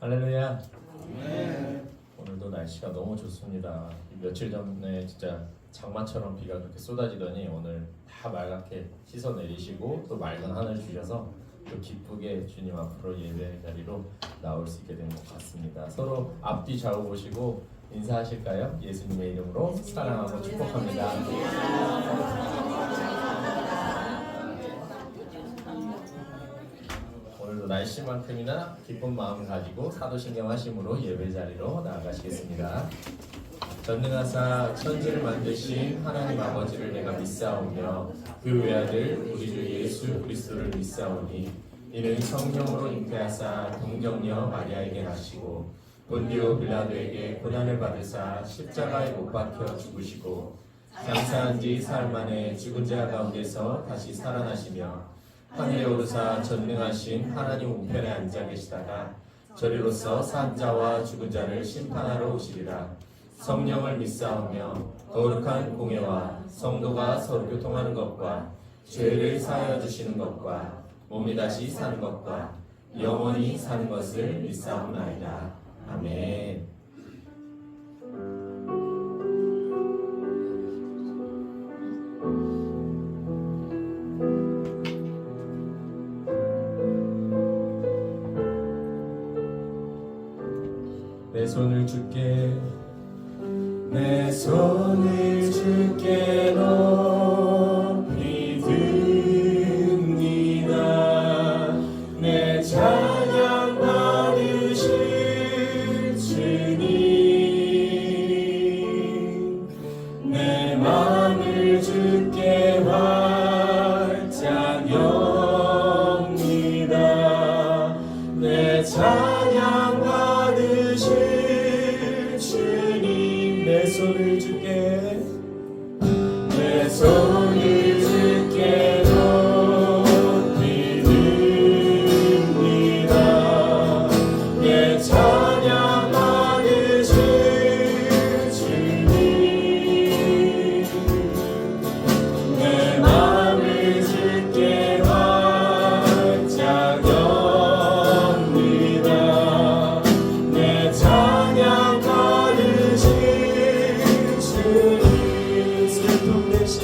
할렐루야. 오늘도 날씨가 너무 좋습니다. 며칠 전에 진짜 장마처럼 비가 그렇게 쏟아지더니 오늘 다 맑게 씻어 내리시고 또 맑은 하늘 주셔서 또 기쁘게 주님 앞으로 예배 자리로 나올 수 있게 된 것 같습니다. 서로 앞뒤 좌우 보시고 인사하실까요? 예수님의 이름으로 사랑하고 축복합니다. 오늘도 날씨만큼이나 기쁜 마음 가지고 사도신경 하심으로 예배 자리로 나아가시겠습니다. 전능하사 천지를 만드신 하나님 아버지를 내가 믿사오며 그 외아들 우리 주 예수 그리스도를 믿사오니 이는 성령으로 잉태하사 동정녀 마리아에게 나시고 본디오 빌라도에게 고난을 받으사 십자가에 못 박혀 죽으시고 장사한 지 사흘 만에 죽은 자 가운데서 다시 살아나시며 하늘에 오르사 전능하신 하나님 우편에 앉아 계시다가 저리로서 산 자와 죽은 자를 심판하러 오시리라. 성령을 믿사오며 거룩한 공예와 성도가 서로 교통하는 것과 죄를 사하여 주시는 것과 몸이 다시 사는 것과 영원히 사는 것을 믿사옵나이다. 아멘. 내 손을 주께 내 손을 주께 높이 듭니다. 내 찬양 받으실 주님 내 마음을 주께 활짝 엽니다. 내 찬양 받으실 주님 내 손을 주께 내 손을 주께 높이 듭니다. 내 찬양 받으실 주님 내 마음을 주께 활짝 엽니다. 내 찬양 받으실 주님 슬픔 대신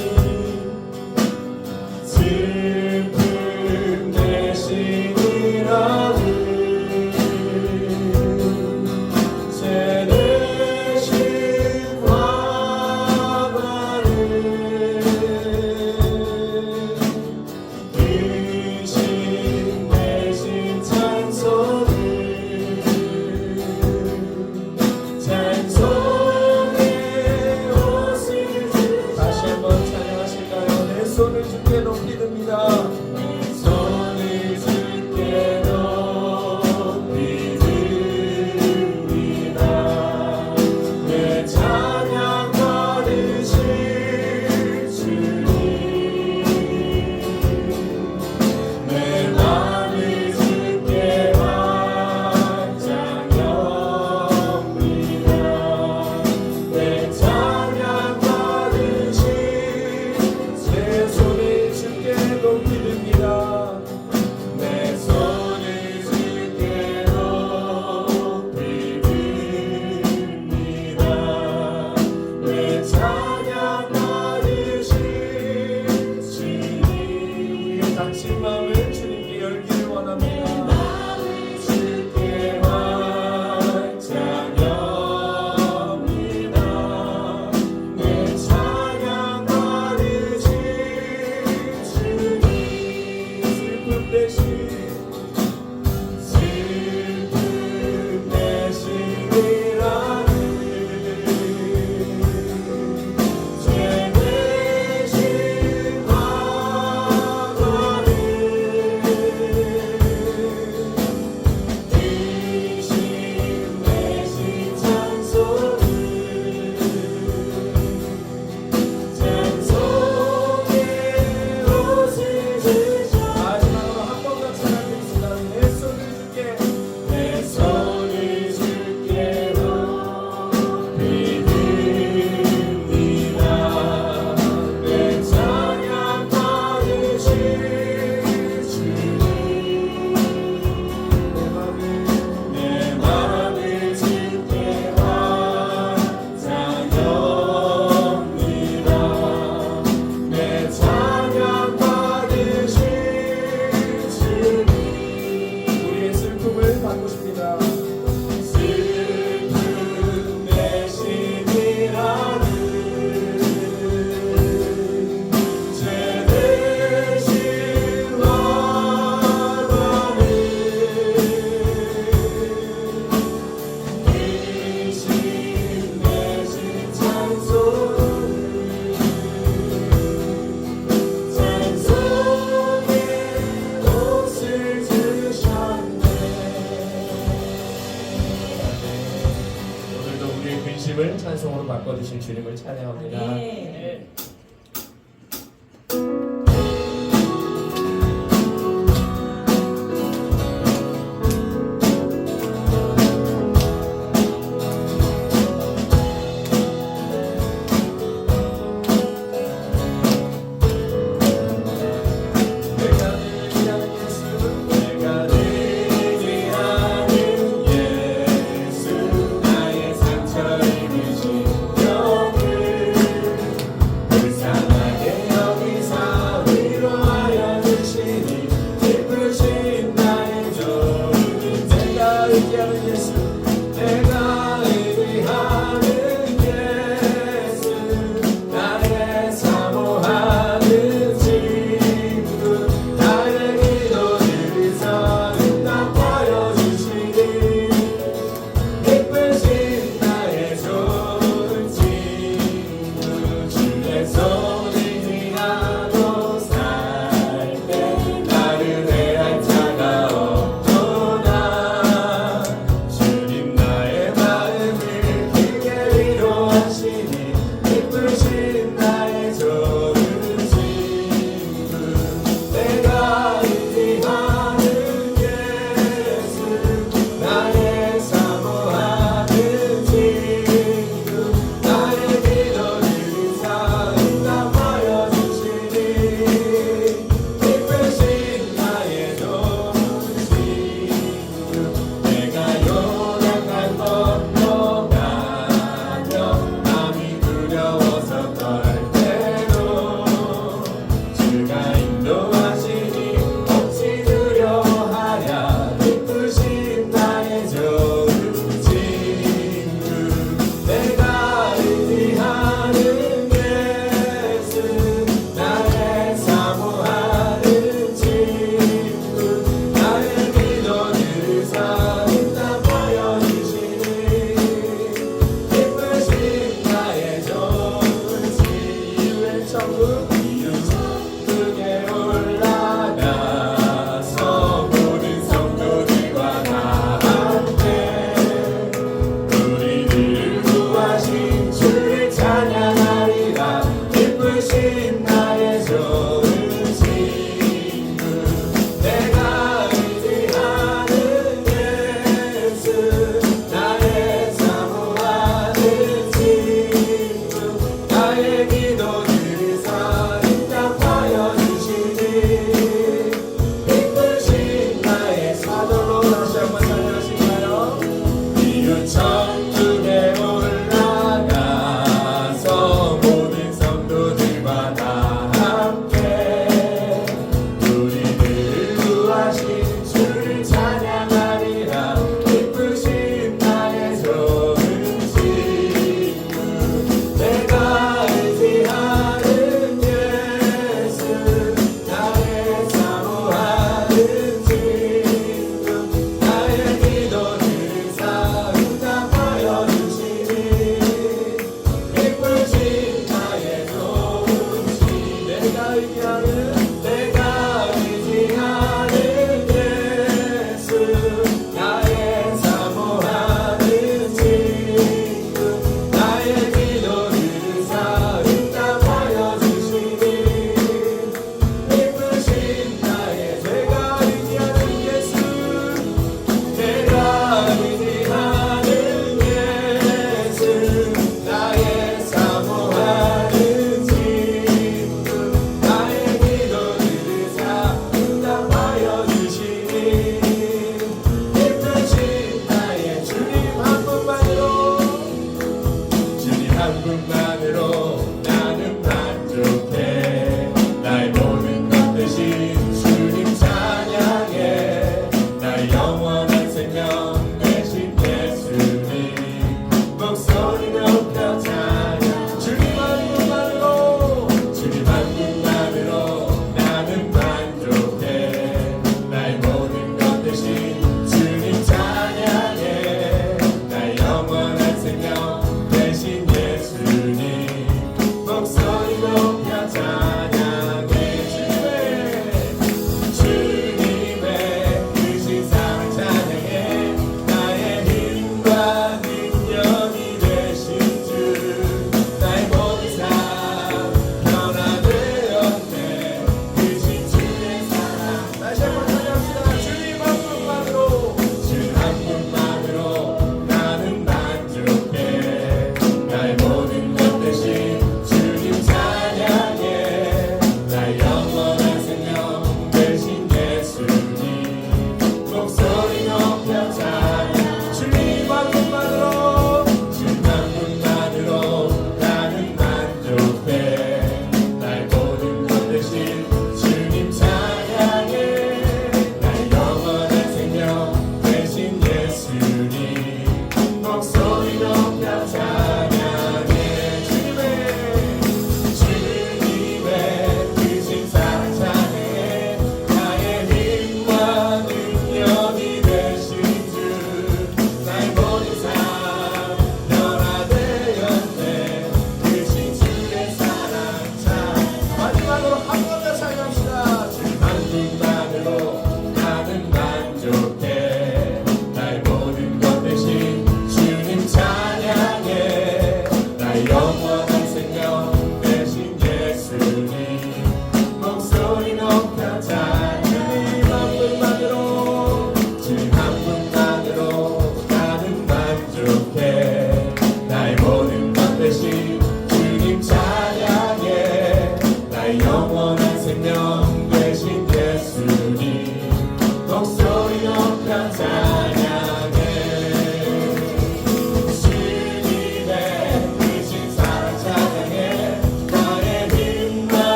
주님을 찬송으로 바꿔주신 주님을 찬양합니다. 네.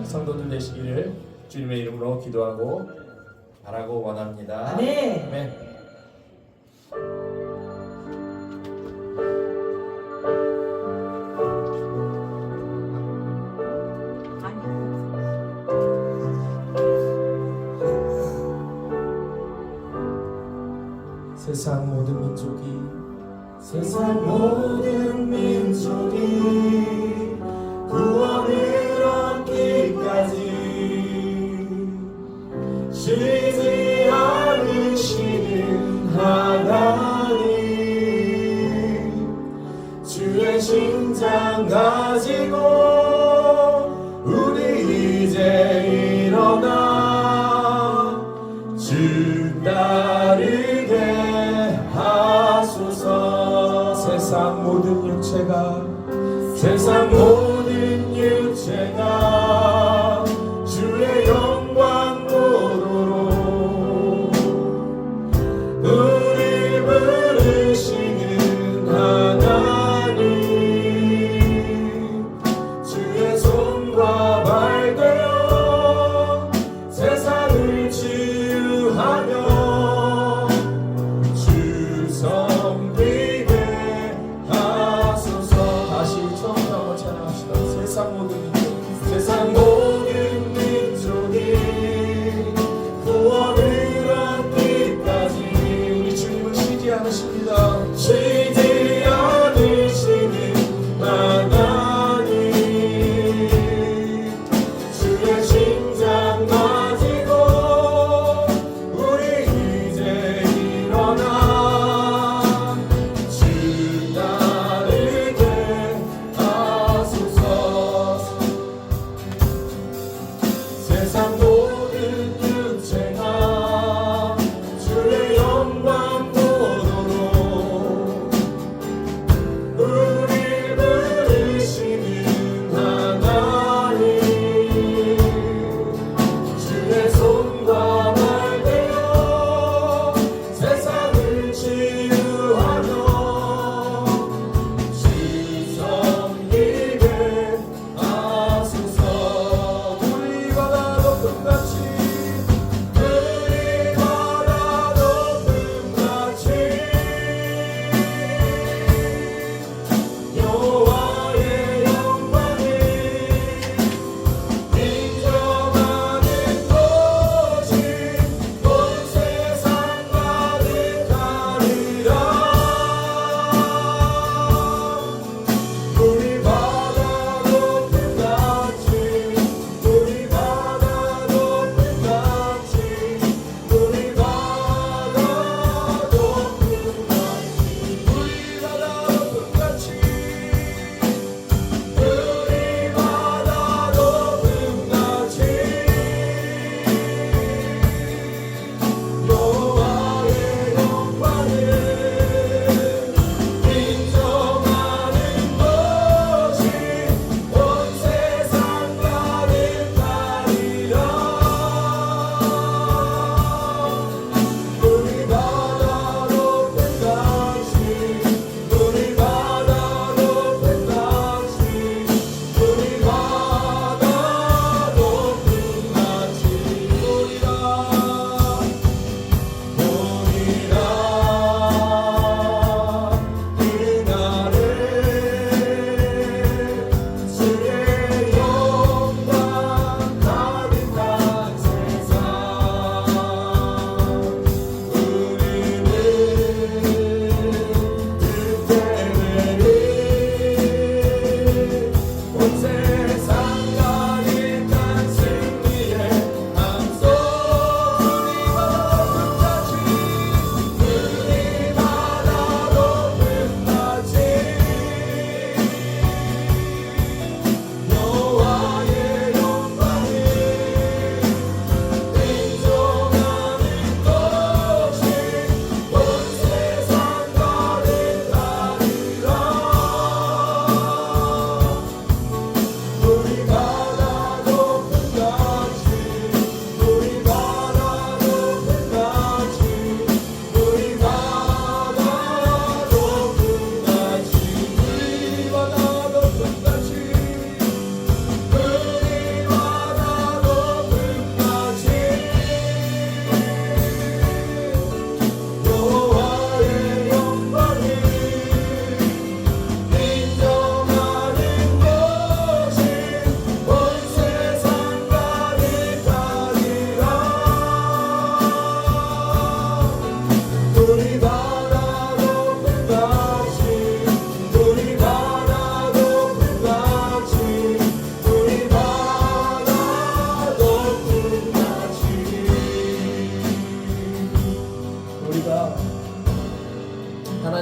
성도들 되시기를 주님의 이름으로 기도하고 바라고 원합니다. 네. 아멘. 세상 모든 민족이 구원을 얻기까지 쉬지 않으시는 하나님, 주의 심장 가지고 우리 이제 일어나 주 따르게 하소서. 세상 모든 육체가 주의 영광 보도록 우리 부르시는 하나님, 주의 손과 발 되어 세상을 치유하며 주 섬기게 하소서. 다시 처음부터 한번 찬양합시다. 세상 모든 민족이 구원을 얻기까지 우리 주님은 쉬지 않으십니다. 쉬지 않으시는 하나님, 주의 심장 가지고 우리 이제 일어나 주 따르게 하소서. 세상 모든 육체가 주의 영광 보도록 우리 부르시는 하나님, 주의 손과 발 되어 세상을 치유하며 주 섬기게 하소서. 우리 바다 높은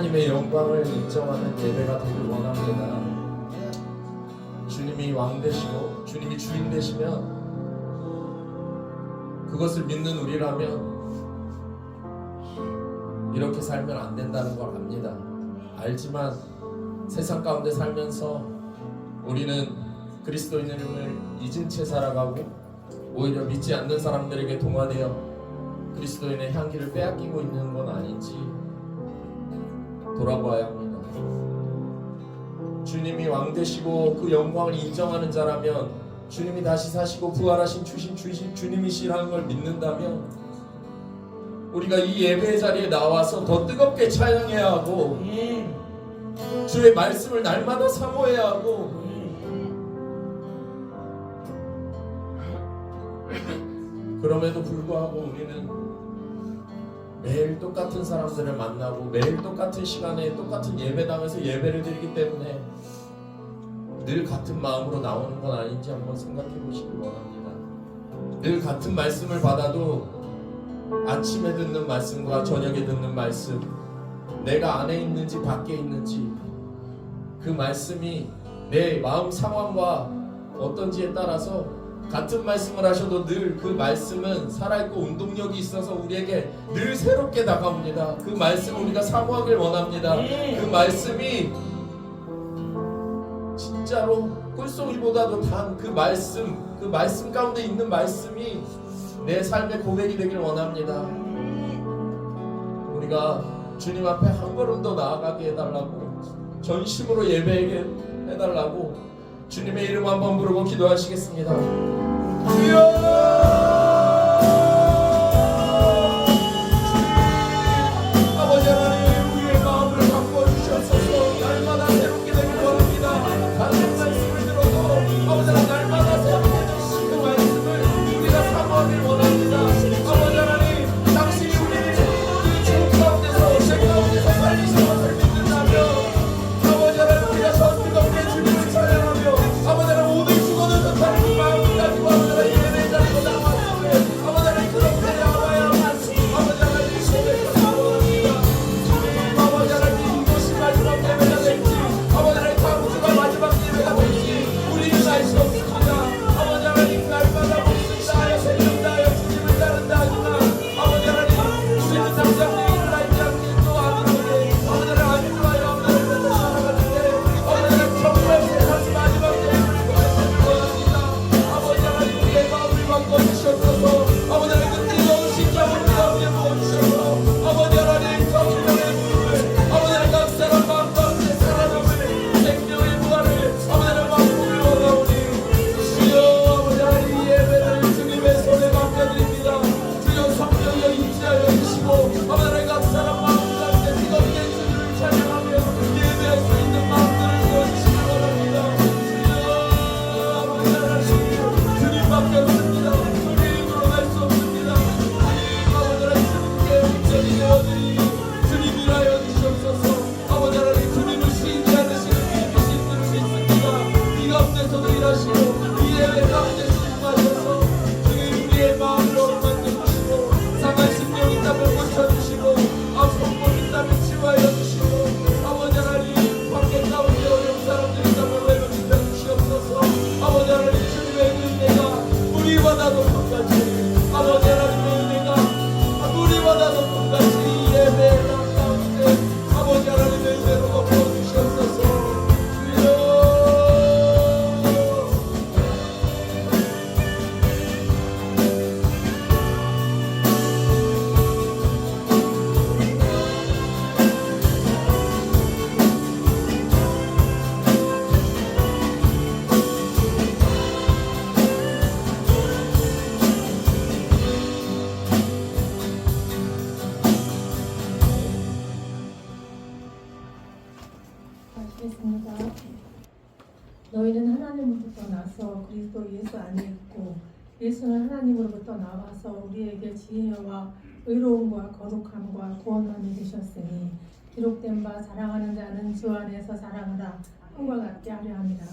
하나님의 영광을 인정하는 예배가 되길 원합니다. 주님이 왕 되시고 주님이 주인 되시면 그것을 믿는 우리라면 이렇게 살면 안 된다는 걸 압니다. 알지만 세상 가운데 살면서 우리는 그리스도인을 잊은 채 살아가고 오히려 믿지 않는 사람들에게 동화되어 그리스도인의 향기를 빼앗기고 있는 건 아닌지 돌아보아야 합니다. 주님이 왕 되시고 그 영광을 인정하는 자라면, 주님이 다시 사시고 부활하신 주님이시라는 걸 믿는다면 우리가 이 예배 자리에 나와서 더 뜨겁게 찬양해야 하고 주의 말씀을 날마다 사모해야 하고 그럼에도 불구하고 우리는 매일 똑같은 사람들을 만나고 매일 똑같은 시간에 똑같은 예배당에서 예배를 드리기 때문에 늘 같은 마음으로 나오는 건 아닌지 한번 생각해 보시기 원합니다. 늘 같은 말씀을 받아도 아침에 듣는 말씀과 저녁에 듣는 말씀, 내가 안에 있는지 밖에 있는지 그 말씀이 내 마음 상황과 어떤지에 따라서 같은 말씀을 하셔도 늘 그 말씀은 살아있고 운동력이 있어서 우리에게 늘 새롭게 다가옵니다. 그 말씀을 우리가 사모하길 원합니다. 그 말씀이 진짜로 꿀송이보다도 단 그 말씀 가운데 있는 말씀이 내 삶의 고백이 되길 원합니다. 우리가 주님 앞에 한 걸음 더 나아가게 해달라고, 전심으로 예배하게 해달라고 주님의 이름 한번 부르고 기도하시겠습니다. 주여! 아버지 하나님, 우리의 마음을 바꿔주셔서 날마다 새롭게 되길 원합니다. 같은 말씀을 들어도 아버지 하나님 날마다 새롭게 주신 그 말씀을 우리가 사모하길 원합니다. 아버지 하나님, 당신이 우리를 그 죽음 가운데서 죄 가운데서 살리신 것을 믿는다면 아버지 하나님 우리가 더 뜨겁게 주님을 찬양하며 아버지 하나님 오늘 죽어도 좋다는 그 마음을 가지고 아버지 하나님 예배 자리에 나왔는데 아버지 하나님 그렇게 나와야만 아버지 하나님 고백하기 원합니다. 아버지 하나님 이것이 마지막 예배가 될지 아버지 하나님 다음 주가 마지막 예배가 될지 우리는 알 수 없습니다. 아버지 하나님 날마다 목숨 다하여 생명 다하여 주님을 따른다 하지만 아버지 하나님 우리는 당장 내일을 알지 않기도 하는데 아버지 하나님 안주하여 하나님을 살아가는데 아버지 하나님 정말 세상 마지막 예배를 원합니다. 아버지 하나님 우리의 마음을 바꿔주셔서 아버지 하나님 그 뜨거운 심장을 가운데 부어주셔서 아버지 하나님 성령의 물을 아버지 하나님 각 사람 마음 가운데 살아남을 생명의 부활을 아버지 하나님 맛보길 원하오니 주여 아버지 하나님 이 예배를 주님의 손에 맡겨드립니다. 주여 성령여 임재하여 주시고 아버지 하나님 각 사람 마음 가운데 뜨겁게 주님을 찬양하며 예배할 수 있는 마음들을 주어주시기 원합니다. 주여 아버지 하나님 주님 맡겨드립니다. 우리 힘으로 할 수 없습니다. 주님 아버지 하나님 주님께 온전히 되어드리니 주님 일하여 주시옵소서. 아버지 하나님 주님을 쉬지 않으시는 믿으신 줄 믿습니다. 이 가운데서도 일하시고 이 예배 가운데 주님하셔서 주님 우리의 마음을 만져주시고 상한 심령 있다면 고쳐주시고 아픈 몸 있다면 치유하여 주시고 아버지 하나님 밖에 가운데 어려운 사람들 있다면 외로움 있다면 주시옵소서. 아버지 하나님 주님의 은혜가 우리보다도 똑같이 아버지 하나님의 은혜가 우리보다도 똑같이 이 예배의 가운데 아버지 하나님의 은혜로 덮어주시옵소서. 주여 하시겠습니다. 너희는 하나님으로부터 나서 그리스도 예수 안에 있고 예수는 하나님으로부터 나와서 우리에게 지혜와 의로움과 거룩함과 구원함이 되셨으니 기록된 바 사랑하는 자는 주 안에서 사랑하라 함과 같게 하려 함이라.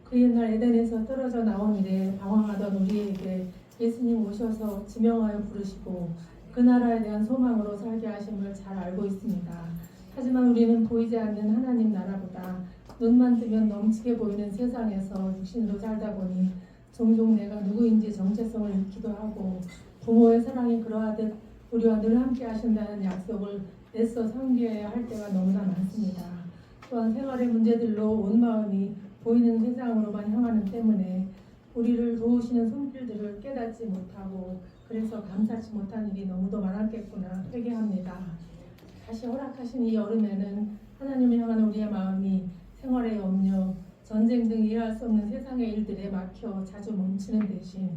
그 옛날 에덴에서 떨어져 나온 이래 방황하던 우리에게 예수님 오셔서 지명하여 부르시고 그 나라에 대한 소망으로 살게 하심을 잘 알고 있습니다. 하지만 우리는 보이지 않는 하나님 나라보다 눈만 뜨면 넘치게 보이는 세상에서 육신으로 살다 보니 종종 내가 누구인지 정체성을 잃기도 하고 부모의 사랑이 그러하듯 우리와 늘 함께 하신다는 약속을 애써 섬겨야 할 때가 너무나 많습니다. 또한 생활의 문제들로 온 마음이 보이는 세상으로만 향하는 때문에 우리를 도우시는 손길들을 깨닫지 못하고 그래서 감사치 못한 일이 너무도 많았겠구나 회개합니다. 다시 허락하신 이 여름에는 하나님을 향한 우리의 마음이 생활의 염려, 전쟁 등 이해할 수 없는 세상의 일들에 막혀 자주 멈추는 대신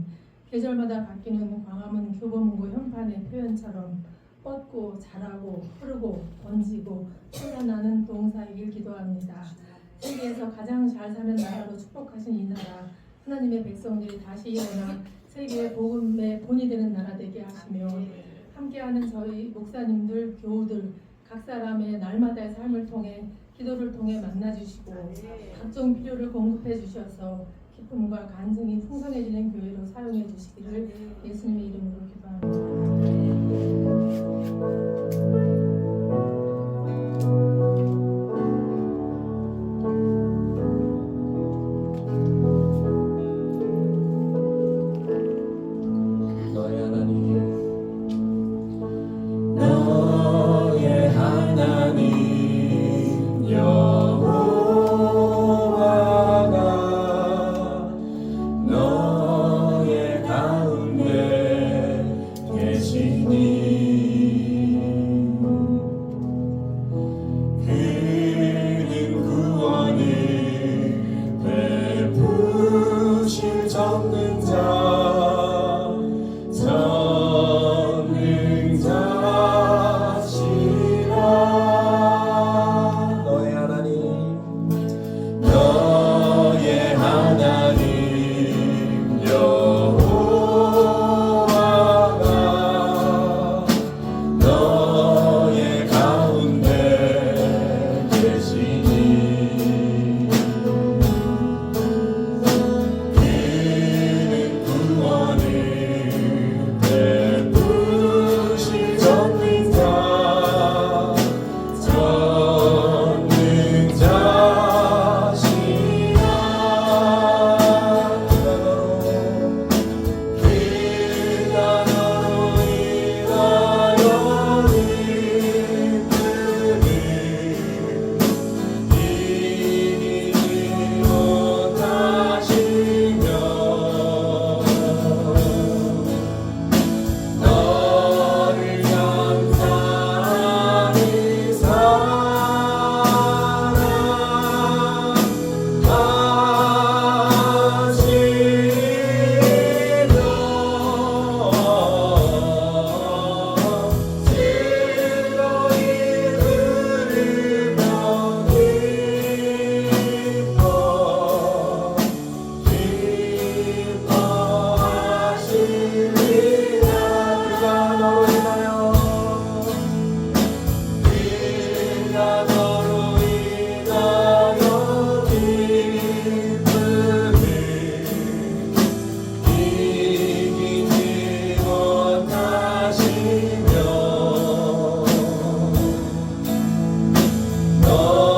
계절마다 바뀌는 광화문 교보문고 현판의 표현처럼 뻗고 자라고 흐르고 번지고 쏟아나는 동사이길 기도합니다. 세계에서 가장 잘 사는 나라로 축복하신 이 나라, 하나님의 백성들이 다시 일어나 세계의 복음의 본이 되는 나라 되게 하시며 함께하는 저희 목사님들, 교우들 각 사람의 날마다의 삶을 통해 기도를 통해 만나주시고 각종 필요를 공급해 주셔서 기쁨과 간증이 풍성해지는 교회로 사용해 주시기를 예수님의 이름으로 기도합니다. 너의 하나님, 너의 하나님 여호와가 너의 가운데 계시니 그는 구원을 베푸실 전능자시라. 너의 하나님 여호와가 너의 가운데 계시니 그는 구원을 베푸실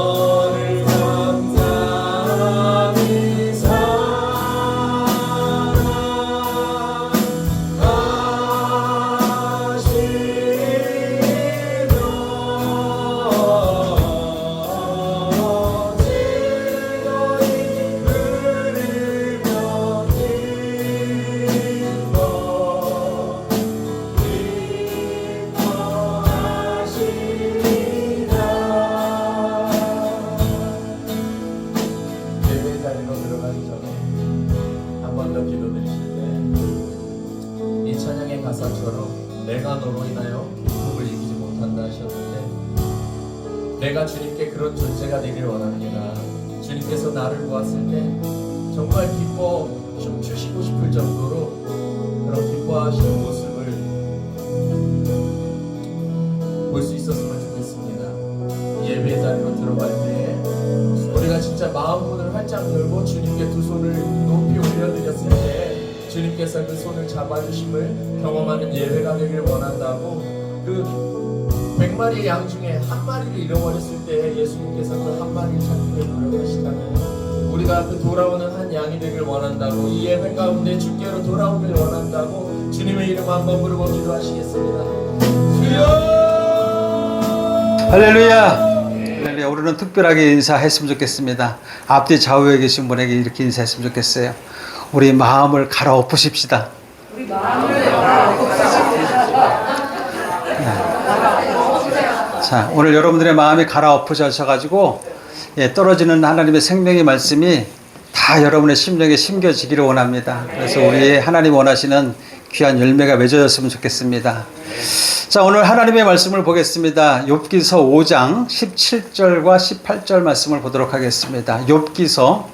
너를 감사히 예배 자리로 들어가기 전에 한 번 더 기도드리실 때 이 찬양의 가사처럼 내가 너로 인하여 기쁨을 이기지 못한다 하셨는데 내가 주님께 그런 존재가 되길 원합니다. 주님께서 나를 보았을 때 정말 기뻐 춤추시고 싶을 정도로 그런 기뻐하시는 모습을 볼 수 있었으면 좋겠습니다. 예배 자리로 들어갈 때 우리가 진짜 마음 문을 활짝 열고 주님께 두 손을 높이 올려드렸을 때 주님께서 그 손을 잡아주심을 경험하는 예배가 되길 원한다고 그 100마리의 양 중에 한 마리를 잃어버렸을 때 예수님께서 그 한 마리를 찾기 위해 노력하시잖아요. 우리가 그 돌아오는 한 양이 되길 원한다고, 이 예배 가운데 주께로 돌아오길 원한다고 주님의 이름 한번 부르고 기도하시겠습니다. 주여! 할렐루야! 할렐루야! 우리는 특별하게 인사했으면 좋겠습니다. 앞뒤 좌우에 계신 분에게 이렇게 인사했으면 좋겠어요. 우리 마음을 갈아엎으십시다. 우리 마음을 갈아엎으십시다. 자, 오늘 여러분들의 마음이 갈아엎으셔가지고 떨어지는 하나님의 생명의 말씀이 다 여러분의 심령에 심겨지기를 원합니다. 그래서 우리 하나님 원하시는 귀한 열매가 맺어졌으면 좋겠습니다. 자, 오늘 하나님의 말씀을 보겠습니다. 욥기서 5장 17절과 18절 말씀을 보도록 하겠습니다. 욥기서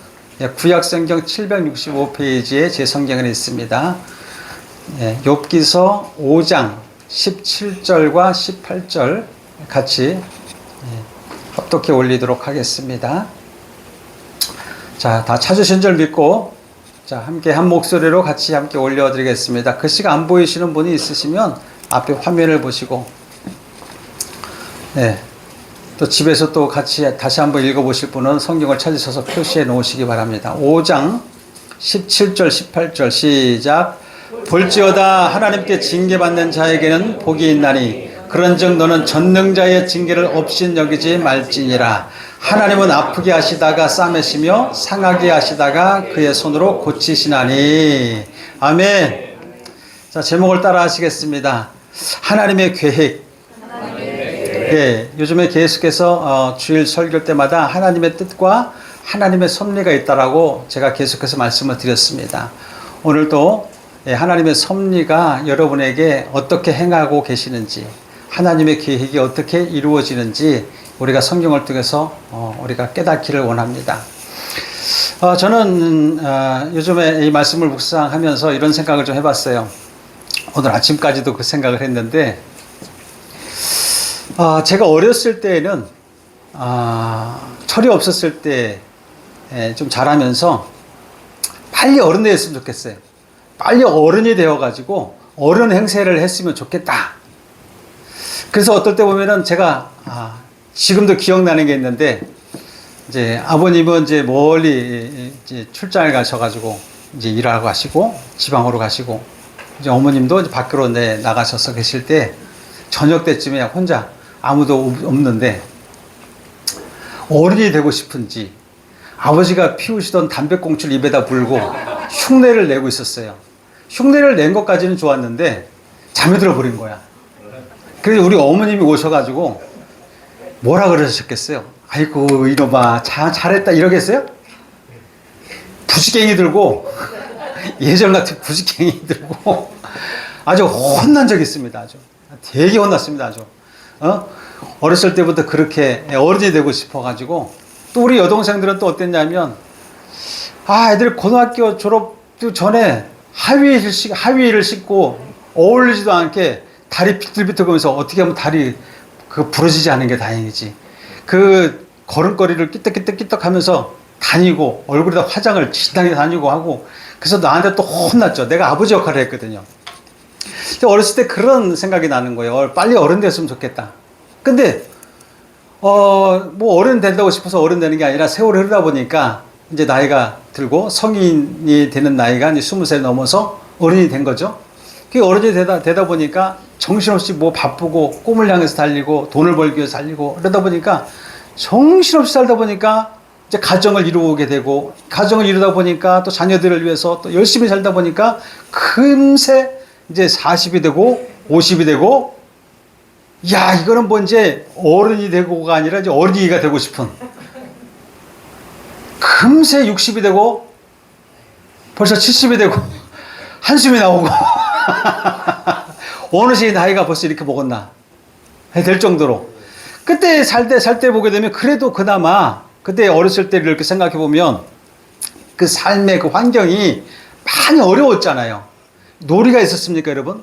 구약성경 765페이지에 제 성경에 있습니다. 욥기서 5장 17절과 18절 같이 합독해 올리도록 하겠습니다. 자, 다 찾으신 줄 믿고 자, 함께 한 목소리로 같이 함께 올려드리겠습니다. 글씨가 안 보이시는 분이 있으시면 앞에 화면을 보시고 또 집에서 또 같이 다시 한번 읽어보실 분은 성경을 찾으셔서 표시해 놓으시기 바랍니다. 5장 17절 18절 시작. 볼지어다 하나님께 징계받는 자에게는 복이 있나니 그런즉 너는 전능자의 징계를 없인 여기지 말지니라. 하나님은 아프게 하시다가 싸매시며 상하게 하시다가 그의 손으로 고치시나니. 아멘. 자, 제목을 따라 하시겠습니다. 하나님의 계획. 요즘에 계속해서 주일 설교 때마다 하나님의 뜻과 하나님의 섭리가 있다라고 제가 계속해서 말씀을 드렸습니다. 오늘도 하나님의 섭리가 여러분에게 어떻게 행하고 계시는지, 하나님의 계획이 어떻게 이루어지는지 우리가 성경을 통해서 우리가 깨닫기를 원합니다. 저는 요즘에 이 말씀을 묵상하면서 이런 생각을 좀 해봤어요. 오늘 아침까지도 그 생각을 했는데, 제가 어렸을 때에는 철이 없었을 때 좀 자라면서 빨리 어른 되었으면 좋겠어요. 빨리 어른이 되어가지고 어른 행세를 했으면 좋겠다. 그래서 어떨 때 보면은 제가 지금도 기억나는 게 있는데, 이제 아버님은 이제 멀리 이제 출장을 가셔가지고 이제 일하고 가시고 지방으로 가시고, 이제 어머님도 이제 밖으로 나가셔서 계실 때 저녁 때쯤에 혼자 아무도 없는데 어른이 되고 싶은지 아버지가 피우시던 담배꽁초를 입에다 불고 흉내를 내고 있었어요. 흉내를 낸 것까지는 좋았는데 잠에 들어버린 거야. 그래서 우리 어머님이 오셔가지고 뭐라 그러셨겠어요? 아이고 이놈아 잘했다 이러겠어요? 부지깽이 들고 예전 같은 부지깽이 들고 아주 혼난 적이 있습니다. 아주 되게 혼났습니다. 아주 어렸을 때부터 그렇게 어른이 되고 싶어가지고, 또 우리 여동생들은 또 어땠냐면 애들 고등학교 졸업 전에 하위를 신고 어울리지도 않게 다리 비틀비틀거리면서 어떻게 하면 다리 부러지지 않은 게 다행이지. 그 걸음걸이를 끼떡끼떡 하면서 다니고 얼굴에다 화장을 진하게 다니고 하고, 그래서 나한테 또 혼났죠. 내가 아버지 역할을 했거든요. 근데 어렸을 때 그런 생각이 나는 거예요. 빨리 어른 됐으면 좋겠다. 근데 뭐 어른 된다고 싶어서 어른 되는 게 아니라 세월이 흐르다 보니까 이제 나이가 들고 성인이 되는 나이가 이제 20살 넘어서 어른이 된 거죠. 그 어른이 되다 보니까 정신없이 뭐 바쁘고 꿈을 향해서 달리고 돈을 벌기 위해서 달리고 그러다 보니까 정신없이 살다 보니까 이제 가정을 이루게 되고, 가정을 이루다 보니까 또 자녀들을 위해서 또 열심히 살다 보니까 금세 이제 40이 되고 50이 되고, 야 이거는 뭐 이제 어른이 되고가 아니라 이제 어린이가 되고 싶은, 금세 60이 되고 벌써 70이 되고 한숨이 나오고 어느새 나이가 벌써 이렇게 먹었나 될 정도로, 그때 살 때 보게 되면 그래도 그나마 그때 어렸을 때를 이렇게 생각해 보면 그 삶의 그 환경이 많이 어려웠잖아요. 놀이가 있었습니까, 여러분?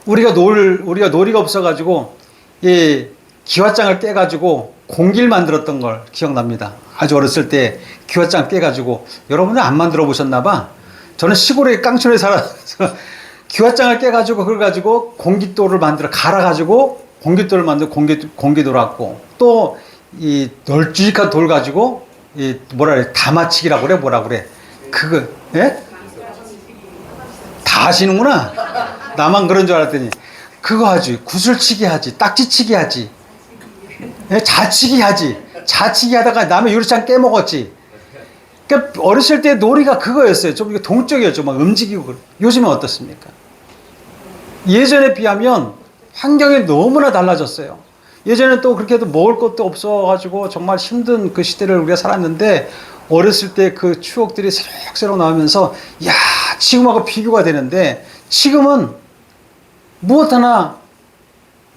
우리가 놀이가 없어가지고 기왓장을 깨가지고 공기를 만들었던 걸 기억납니다. 아주 어렸을 때 기왓장 깨가지고, 여러분은 안 만들어 보셨나봐. 저는 시골에 깡촌에 살아서 기왓장을 깨가지고 그걸 가지고 공깃돌을 갈아가지고 공깃돌을 만들고 공기돌 갖고 또 이 널찍한 돌 가지고 이 뭐라 그래 다마치기라고 그래 뭐라 그래 그거 예? 다 아시는구나. 나만 그런 줄 알았더니 그거 하지 구슬치기 하지 딱지치기 하지 예? 자치기 하지 자치기 하다가 남의 유리창 깨먹었지. 그러니까 어렸을 때 놀이가 그거였어요. 좀 이게 동적이었죠. 막 움직이고. 요즘은 어떻습니까? 예전에 비하면 환경이 너무나 달라졌어요. 예전에 또 그렇게 해도 먹을 것도 없어가지고 정말 힘든 그 시대를 우리가 살았는데 어렸을 때 그 추억들이 새록새록 나오면서 야 지금하고 비교가 되는데 지금은 무엇 하나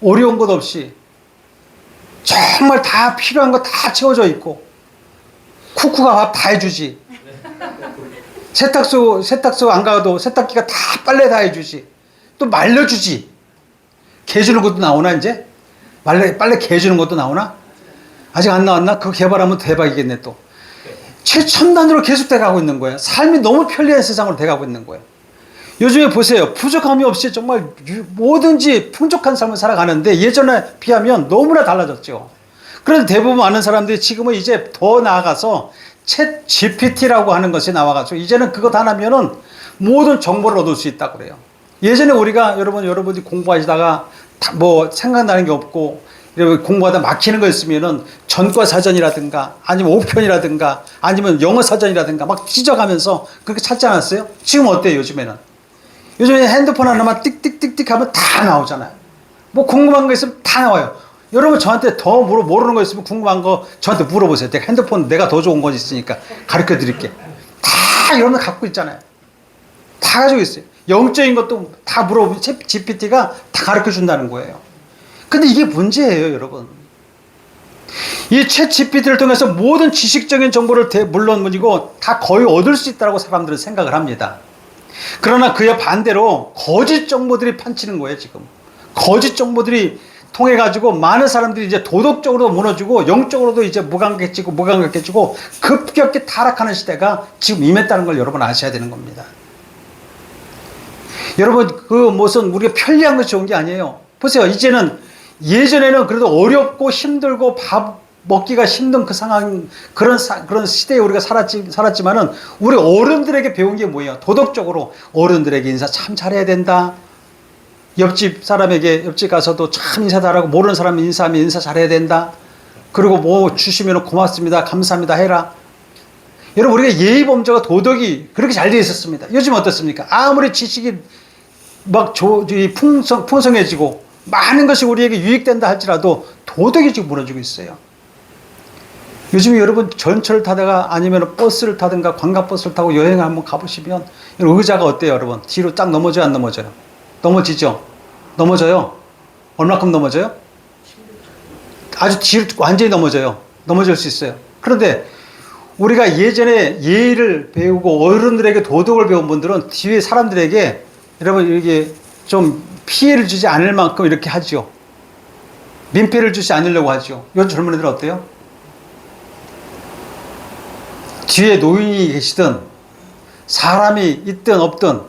어려운 것 없이 정말 다 필요한 거 다 채워져 있고 쿠쿠가 밥 다 해주지. 세탁소 안 가도 세탁기가 다 빨래 다 해주지. 또 말려주지. 개 주는 것도 나오나 이제? 빨래 개 주는 것도 나오나? 아직 안 나왔나? 그거 개발하면 대박이겠네 또. 최첨단으로 계속 돼가고 있는 거예요. 삶이 너무 편리한 세상으로 돼가고 있는 거예요. 요즘에 보세요. 부족함이 없이 정말 뭐든지 풍족한 삶을 살아가는데 예전에 비하면 너무나 달라졌죠. 그런데 대부분 아는 사람들이 지금은 이제 더 나아가서 챗 GPT라고 하는 것이 나와가지고 이제는 그것 하나면은 모든 정보를 얻을 수 있다고 그래요. 예전에 우리가 여러분이 공부하시다가 뭐 생각나는 게 없고 공부하다 막히는 거 있으면은 전과사전이라든가 아니면 옥편이라든가 아니면 영어사전이라든가 막 뒤져가면서 그렇게 찾지 않았어요? 지금 어때요 요즘에는? 요즘에 핸드폰 하나만 띡띡띡띡 하면 다 나오잖아요. 뭐 궁금한 거 있으면 다 나와요. 여러분 저한테 더 모르는 거 있으면 궁금한 거 저한테 물어보세요. 내가 핸드폰 내가 더 좋은 거 있으니까 가르쳐 드릴게. 다 여러분 갖고 있잖아요. 다 가지고 있어요. 영적인 것도 다 물어보면 챗 GPT가 다 가르쳐 준다는 거예요. 근데 이게 문제예요, 여러분. 이 챗 GPT를 통해서 모든 지식적인 정보를 물론이고 다 거의 얻을 수 있다고 사람들은 생각을 합니다. 그러나 그에 반대로 거짓 정보들이 판치는 거예요, 지금. 거짓 정보들이 통해 가지고 많은 사람들이 이제 도덕적으로도 무너지고 영적으로도 이제 무감각해지고 급격히 타락하는 시대가 지금 임했다는 걸 여러분 아셔야 되는 겁니다. 여러분 그 무슨 우리가 편리한 것이 좋은 게 아니에요. 보세요. 이제는 예전에는 그래도 어렵고 힘들고 밥 먹기가 힘든 그 상황 그런 시대에 우리가 살았지만은 우리 어른들에게 배운 게 뭐예요? 도덕적으로 어른들에게 인사 참 잘해야 된다. 옆집 가서도 참 인사 잘하고 모르는 사람 인사하면 인사 잘해야 된다. 그리고 뭐 주시면 고맙습니다. 감사합니다 해라. 여러분 우리가 예의 범죄가 도덕이 그렇게 잘 되어 있었습니다. 요즘 어떻습니까? 아무리 지식이 막 풍성해지고 많은 것이 우리에게 유익된다 할지라도 도덕이 지금 무너지고 있어요. 요즘에 여러분 전철을 타다가 아니면 버스를 타든가 관광버스를 타고 여행을 한번 가보시면 의자가 어때요 여러분? 뒤로 딱 넘어져요 안 넘어져요? 넘어지죠? 넘어져요? 얼마큼 넘어져요? 아주 뒤로 완전히 넘어져요. 넘어질 수 있어요. 그런데 우리가 예전에 예의를 배우고 어른들에게 도덕을 배운 분들은 뒤에 사람들에게 여러분 이렇게 좀 피해를 주지 않을 만큼 이렇게 하죠. 민폐를 주지 않으려고 하죠. 요즘 젊은 애들 어때요? 뒤에 노인이 계시든 사람이 있든 없든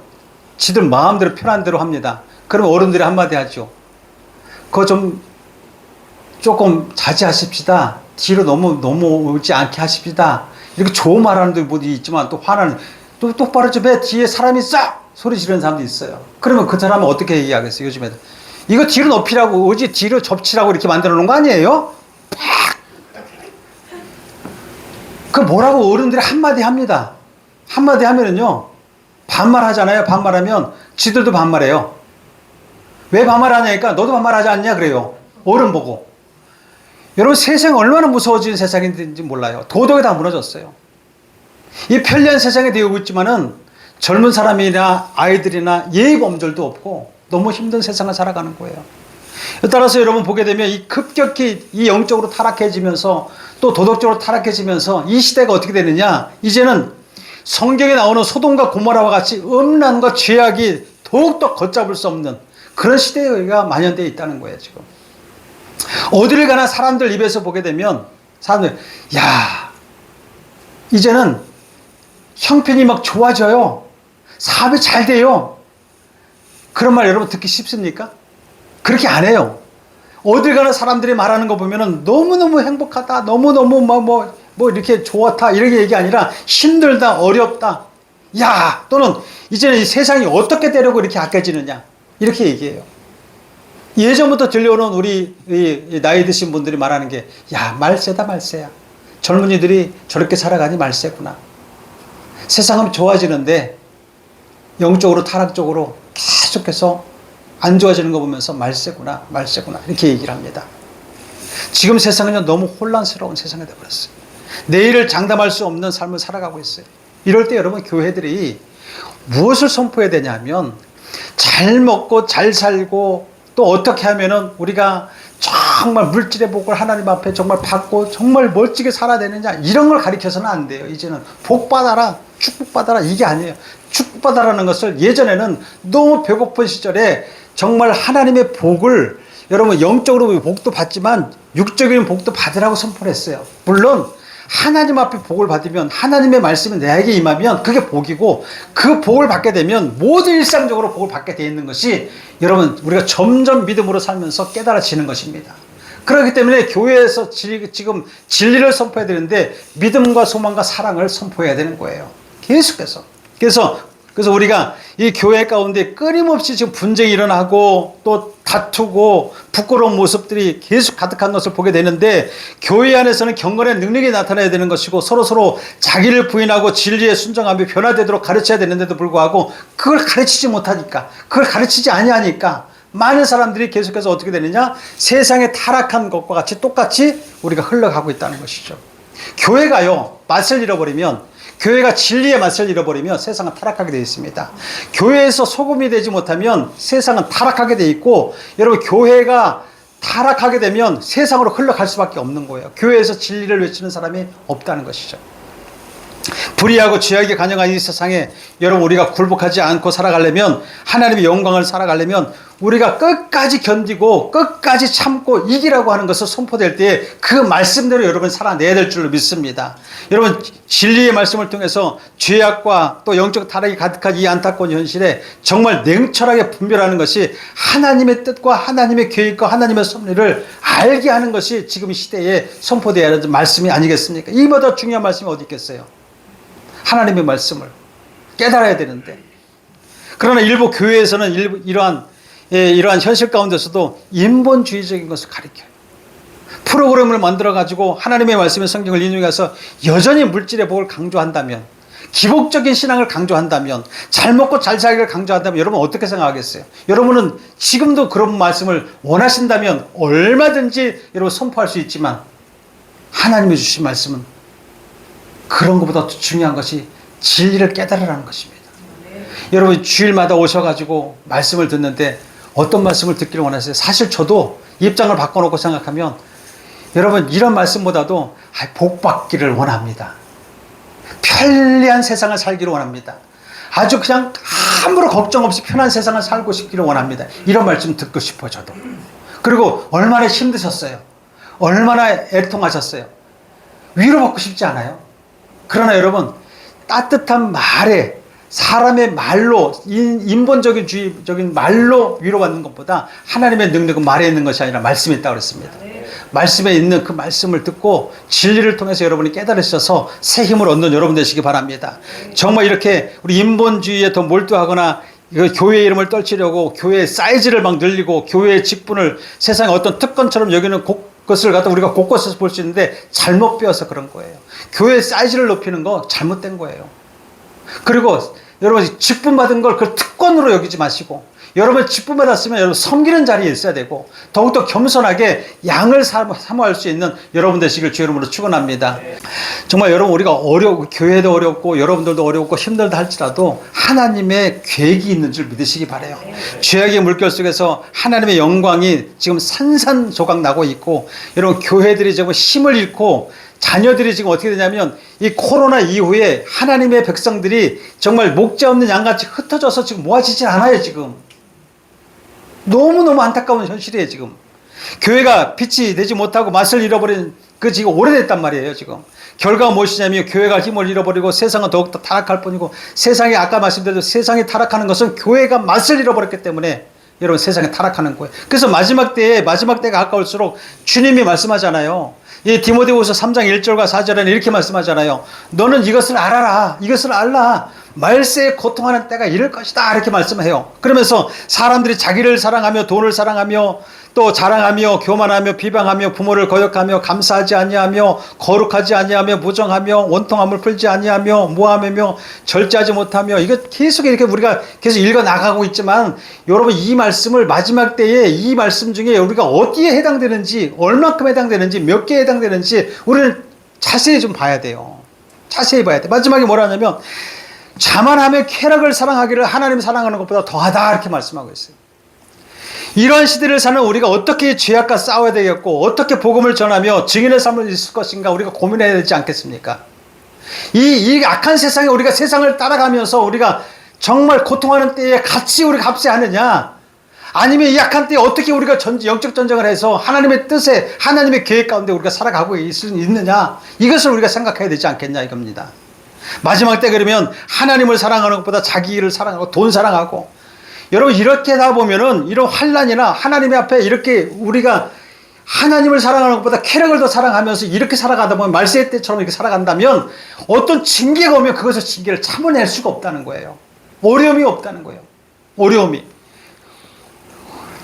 지들 마음대로 편한 대로 합니다. 그러면 어른들이 한마디 하죠. 그거 조금 자제하십시다. 뒤로 넘어오지 않게 하십시다. 이렇게 좋은 말하는 분이 있지만 또 화나는 또 똑바로 좀 해. 뒤에 사람이 싹 소리 지르는 사람도 있어요. 그러면 그 사람은 어떻게 얘기하겠어요? 요즘에는 이거 뒤로 높이라고 오지 뒤로 접치라고 이렇게 만들어 놓은 거 아니에요? 그 뭐라고 어른들이 한마디 합니다. 한마디 하면은요 반말하잖아요. 반말하면 지들도 반말해요. 왜 반말하냐니까 너도 반말하지 않냐 그래요. 어른 보고. 여러분 세상이 얼마나 무서워진 세상인지 몰라요. 도덕이 다 무너졌어요. 이 편리한 세상에 되고 있지만은 젊은 사람이나 아이들이나 예의범절도 없고 너무 힘든 세상을 살아가는 거예요. 따라서 여러분 보게 되면 이 급격히 이 영적으로 타락해지면서 또 도덕적으로 타락해지면서 이 시대가 어떻게 되느냐 이제는 성경에 나오는 소돔과 고모라와 같이 음란과 죄악이 더욱더 걷잡을 수 없는 그런 시대가 만연되어 있다는 거예요. 지금 어디를 가나 사람들 입에서 보게 되면 사람들 야 이제는 형편이 막 좋아져요. 사업이 잘 돼요. 그런 말 여러분 듣기 쉽습니까? 그렇게 안 해요. 어딜 가나 사람들이 말하는 거 보면은 너무너무 행복하다, 너무너무 뭐 이렇게 좋았다, 이렇게 얘기 아니라 힘들다, 어렵다. 야, 또는 이제는 이 세상이 어떻게 되려고 이렇게 아껴지느냐. 이렇게 얘기해요. 예전부터 들려오는 우리 이 나이 드신 분들이 말하는 게, 야, 말세다, 말세야. 젊은이들이 저렇게 살아가니 말세구나. 세상은 좋아지는데 영적으로 타락적으로 계속해서 안 좋아지는 거 보면서 말세구나, 말세구나. 이렇게 얘기를 합니다. 지금 세상은 너무 혼란스러운 세상이 되어버렸어요. 내일을 장담할 수 없는 삶을 살아가고 있어요. 이럴 때 여러분, 교회들이 무엇을 선포해야 되냐면, 잘 먹고 잘 살고 또 어떻게 하면은 우리가 정말 물질의 복을 하나님 앞에 정말 받고 정말 멋지게 살아야 되느냐, 이런 걸 가르쳐서는 안 돼요. 이제는 복 받아라, 축복 받아라, 이게 아니에요. 축복 받아라는 것을 예전에는 너무 배고픈 시절에 정말 하나님의 복을, 여러분 영적으로 복도 받지만 육적인 복도 받으라고 선포했어요. 물론 하나님 앞에 복을 받으면, 하나님의 말씀이 내게 임하면 그게 복이고, 그 복을 받게 되면 모든 일상적으로 복을 받게 되어 있는 것이, 여러분 우리가 점점 믿음으로 살면서 깨달아지는 것입니다. 그렇기 때문에 교회에서 지금 진리를 선포해야 되는데 믿음과 소망과 사랑을 선포해야 되는 거예요. 계속해서. 그래서 우리가 이 교회 가운데 끊임없이 지금 분쟁이 일어나고 또 다투고 부끄러운 모습들이 계속 가득한 것을 보게 되는데, 교회 안에서는 경건의 능력이 나타나야 되는 것이고, 서로 자기를 부인하고 진리에 순종하며 변화되도록 가르쳐야 되는데도 불구하고 그걸 가르치지 못하니까, 그걸 가르치지 아니하니까 많은 사람들이 계속해서 어떻게 되느냐, 세상에 타락한 것과 같이 똑같이 우리가 흘러가고 있다는 것이죠. 교회가요, 맛을 잃어버리면, 교회가 진리의 맛을 잃어버리면 세상은 타락하게 되어 있습니다. 교회에서 소금이 되지 못하면 세상은 타락하게 되어 있고, 여러분 교회가 타락하게 되면 세상으로 흘러갈 수밖에 없는 거예요. 교회에서 진리를 외치는 사람이 없다는 것이죠. 불의하고 죄악에 간영한 이 세상에 여러분, 우리가 굴복하지 않고 살아가려면, 하나님의 영광을 살아가려면 우리가 끝까지 견디고 끝까지 참고 이기라고 하는 것을 선포될 때에 그 말씀대로 여러분 살아내야 될 줄로 믿습니다. 여러분, 진리의 말씀을 통해서 죄악과 또 영적 타락이 가득한 이 안타까운 현실에 정말 냉철하게 분별하는 것이, 하나님의 뜻과 하나님의 계획과 하나님의 섭리를 알게 하는 것이 지금 이 시대에 선포되어야 하는 말씀이 아니겠습니까? 이보다 중요한 말씀이 어디 있겠어요? 하나님의 말씀을 깨달아야 되는데, 그러나 일부 교회에서는 이러한 현실 가운데서도 인본주의적인 것을 가르쳐요. 프로그램을 만들어가지고 하나님의 말씀의 성경을 인용해서 여전히 물질의 복을 강조한다면, 기복적인 신앙을 강조한다면, 잘 먹고 잘 살기를 강조한다면 여러분 어떻게 생각하겠어요? 여러분은 지금도 그런 말씀을 원하신다면 얼마든지 여러분 선포할 수 있지만, 하나님이 주신 말씀은 그런 것보다 더 중요한 것이 진리를 깨달으라는 것입니다. 여러분, 주일마다 오셔가지고 말씀을 듣는데 어떤 말씀을 듣기를 원하세요? 사실 저도 입장을 바꿔놓고 생각하면, 여러분 이런 말씀보다도 복 받기를 원합니다. 편리한 세상을 살기를 원합니다. 아주 그냥 아무런 걱정 없이 편한 세상을 살고 싶기를 원합니다. 이런 말씀 듣고 싶어요, 저도. 그리고 얼마나 힘드셨어요? 얼마나 애통하셨어요? 위로받고 싶지 않아요? 그러나 여러분, 따뜻한 말에, 사람의 말로, 인본적인 말로 위로받는 것보다 하나님의 능력은 말에 있는 것이 아니라 말씀에 있다고 그랬습니다. 말씀에 있는 그 말씀을 듣고 진리를 통해서 여러분이 깨달으셔서 새 힘을 얻는 여러분 되시기 바랍니다. 정말 이렇게 우리 인본주의에 더 몰두하거나 교회의 이름을 떨치려고 교회의 사이즈를 막 늘리고 교회의 직분을 세상의 어떤 특권처럼 여기는 것을 갖다 우리가 곳곳에서 볼 수 있는데, 잘못 배워서 그런 거예요. 교회의 사이즈를 높이는 거 잘못된 거예요. 그리고 여러분, 직분 받은 걸 그 특권으로 여기지 마시고, 여러분 직분 받았으면 여러분 섬기는 자리에 있어야 되고, 더욱더 겸손하게 양을 사모할 수 있는 여러분 되시길 주 이름으로 축원합니다. 정말 여러분, 우리가 교회도 어렵고 여러분들도 어렵고 힘들다 할지라도 하나님의 계획이 있는 줄 믿으시기 바라요. 죄악의 물결 속에서 하나님의 영광이 지금 산산조각 나고 있고, 여러분 교회들이 지금 힘을 잃고 자녀들이 지금 어떻게 되냐면, 이 코로나 이후에 하나님의 백성들이 정말 목자 없는 양같이 흩어져서 지금 모아지질 않아요. 지금 너무너무 안타까운 현실이에요. 지금 교회가 빛이 되지 못하고 맛을 잃어버린 그 지금 오래됐단 말이에요. 지금 결과가 무엇이냐면, 교회가 힘을 잃어버리고 세상은 더욱더 타락할 뿐이고, 세상에 아까 말씀드렸듯이 세상이 타락하는 것은 교회가 맛을 잃어버렸기 때문에 여러분 세상에 타락하는 거예요. 그래서 마지막 때가 가까울수록 주님이 말씀하잖아요. 이 디모데후서 3장 1절과 4절에는 이렇게 말씀하잖아요. 너는 이것을 알아라. 이것을 알라. 말세에 고통하는 때가 이럴 것이다. 이렇게 말씀해요. 그러면서 사람들이 자기를 사랑하며 돈을 사랑하며 또 자랑하며 교만하며 비방하며 부모를 거역하며 감사하지 아니하며 거룩하지 아니하며 부정하며 원통함을 풀지 아니하며 모함하며 절제하지 못하며, 이거 계속 이렇게 우리가 계속 읽어 나가고 있지만 여러분 이 말씀을 마지막 때에 이 말씀 중에 우리가 어디에 해당되는지, 얼마큼 해당되는지, 몇 개에 해당되는지 우리는 자세히 좀 봐야 돼요. 자세히 봐야 돼. 마지막에 뭐라 하냐면 자만하며 쾌락을 사랑하기를 하나님 사랑하는 것보다 더하다 이렇게 말씀하고 있어요. 이러한 시대를 사는 우리가 어떻게 죄악과 싸워야 되겠고 어떻게 복음을 전하며 증인의 삶을 있을 것인가 우리가 고민해야 되지 않겠습니까? 이 악한 세상에 우리가 세상을 따라가면서 우리가 정말 고통하는 때에 같이 우리가 합세하느냐, 아니면 이 악한 때에 어떻게 우리가 영적 전쟁을 해서 하나님의 뜻에 하나님의 계획 가운데 우리가 살아가고 있느냐, 이것을 우리가 생각해야 되지 않겠냐 이겁니다. 마지막 때 그러면 하나님을 사랑하는 것보다 자기 일을 사랑하고 돈 사랑하고, 여러분 이렇게 하다 보면은 이런 환난이나 하나님의 앞에 이렇게 우리가 하나님을 사랑하는 것보다 쾌락을 더 사랑하면서 이렇게 살아가다 보면 말세 때처럼 이렇게 살아간다면 어떤 징계가 오면 그것을 징계를 참아낼 수가 없다는 거예요. 어려움이 없다는 거예요. 어려움이.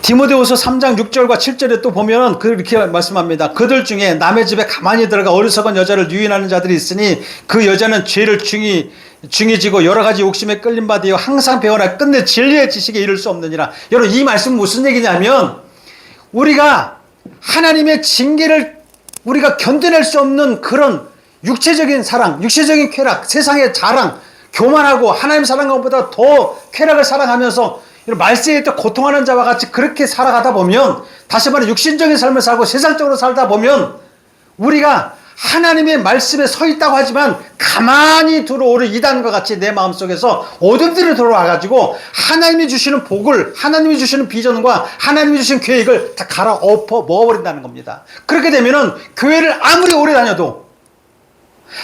디모데후서 3장 6절과 7절에 또 보면 그렇게 말씀합니다. 그들 중에 남의 집에 가만히 들어가 어리석은 여자를 유인하는 자들이 있으니 그 여자는 죄를 중이지고 여러 가지 욕심에 끌림 받으여 항상 배워나 끝내 진리의 지식에 이를 수 없느니라. 여러분 이 말씀은 무슨 얘기냐면 우리가 하나님의 징계를 우리가 견뎌낼 수 없는 그런 육체적인 사랑, 육체적인 쾌락, 세상의 자랑, 교만하고 하나님 사랑하는 것보다 더 쾌락을 사랑하면서 말세에 또 고통하는 자와 같이 그렇게 살아가다 보면, 다시 말해 육신적인 삶을 살고 세상적으로 살다 보면 우리가 하나님의 말씀에 서 있다고 하지만 가만히 들어오는 이단과 같이 내 마음속에서 어둠들이 들어와가지고 하나님이 주시는 복을, 하나님이 주시는 비전과 하나님이 주신 계획을 다 갈아엎어 먹어버린다는 겁니다. 그렇게 되면은 교회를 아무리 오래 다녀도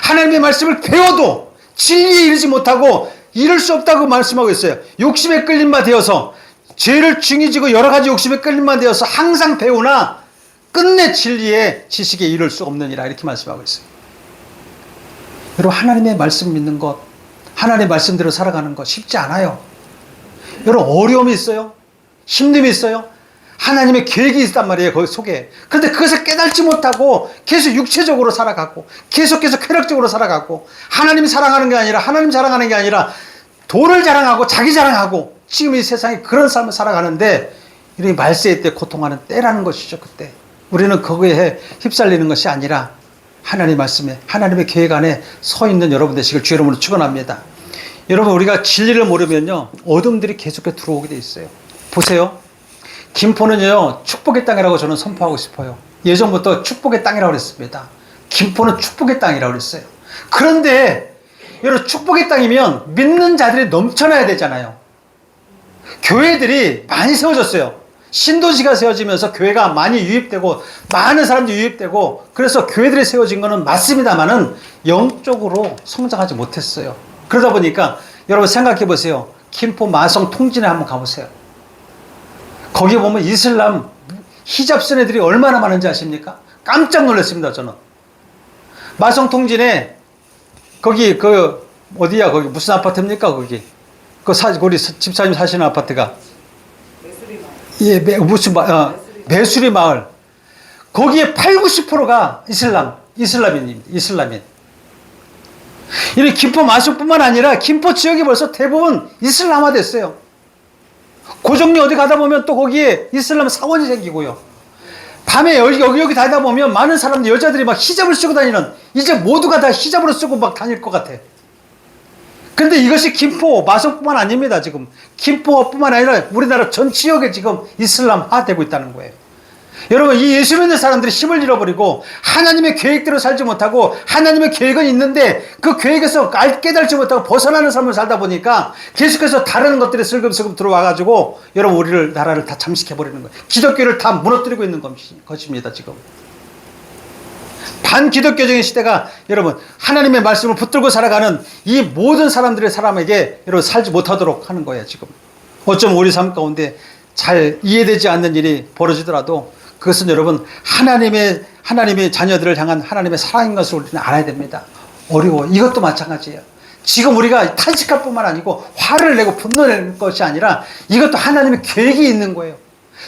하나님의 말씀을 배워도 진리에 이르지 못하고 이룰 수 없다고 말씀하고 있어요. 욕심에 끌림만 되어서 죄를 중이지고 여러 가지 욕심에 끌림만 되어서 항상 배우나 끝내 진리의 지식에 이를 수 없느니라 이렇게 말씀하고 있어요. 여러분 하나님의 말씀 믿는 것, 하나님의 말씀대로 살아가는 것 쉽지 않아요. 여러분 어려움이 있어요. 힘듦이 있어요. 하나님의 계획이 있단 말이에요. 거기 속에. 그런데 그것을 깨닫지 못하고 계속 육체적으로 살아가고 계속해서 쾌락적으로 살아가고 하나님이 사랑하는 게 아니라 하나님 자랑하는 게 아니라 돈을 자랑하고 자기 자랑하고 지금 이 세상에 그런 삶을 살아가는데 이런 말세의 때 고통하는 때라는 것이죠. 그때 우리는 거기에 휩쓸리는 것이 아니라 하나님 말씀에 하나님의 계획 안에 서 있는 여러분 되시길 주의 이름으로 축원합니다. 여러분 우리가 진리를 모르면요 어둠들이 계속해서 들어오게 돼 있어요. 보세요. 김포는요 축복의 땅이라고 저는 선포하고 싶어요. 예전부터 축복의 땅이라고 그랬습니다. 김포는 축복의 땅이라고 그랬어요. 그런데 여러분 축복의 땅이면 믿는 자들이 넘쳐나야 되잖아요. 교회들이 많이 세워졌어요. 신도시가 세워지면서 교회가 많이 유입되고 많은 사람들이 유입되고 그래서 교회들이 세워진 것은 맞습니다만은 영적으로 성장하지 못했어요. 그러다 보니까 여러분 생각해 보세요. 김포 마성 통진에 한번 가보세요. 거기 보면 이슬람 히잡 쓴 애들이 얼마나 많은지 아십니까? 깜짝 놀랐습니다. 저는 마성 통진에 거기 어디야 거기 무슨 아파트입니까? 거기 우리 집사님 사시는 아파트가 예, 매수리 마을. 거기에 80~90%가 이슬람인. 이 김포 마성뿐만 아니라 김포 지역이 벌써 대부분 이슬람화 됐어요. 고정리 어디 가다 보면 또 거기에 이슬람 사원이 생기고요. 밤에 여기 다니다 보면 많은 사람들, 여자들이 막 히잡을 쓰고 다니는, 이제 모두가 다 히잡으로 쓰고 막 다닐 것 같아. 근데 이것이 김포, 마성뿐만 아닙니다. 지금 김포뿐만 아니라 우리나라 전 지역에 지금 이슬람화 되고 있다는 거예요. 여러분 이 예수 믿는 사람들이 힘을 잃어버리고 하나님의 계획대로 살지 못하고, 하나님의 계획은 있는데 그 계획에서 깨달지 못하고 벗어나는 삶을 살다 보니까 계속해서 다른 것들이 슬금슬금 들어와가지고 여러분 우리를 나라를 다 잠식해버리는 거예요. 기독교를 다 무너뜨리고 있는 것입니다. 지금 반기독교적인 시대가 여러분 하나님의 말씀을 붙들고 살아가는 이 모든 사람들의 사람에게 여러분 살지 못하도록 하는 거예요. 지금 어쩌면 우리 삶 가운데 잘 이해되지 않는 일이 벌어지더라도 그것은 여러분 하나님의 자녀들을 향한 하나님의 사랑인 것을 우리는 알아야 됩니다. 어려워. 이것도 마찬가지예요. 지금 우리가 탄식할 뿐만 아니고 화를 내고 분노낼 것이 아니라 이것도 하나님의 계획이 있는 거예요.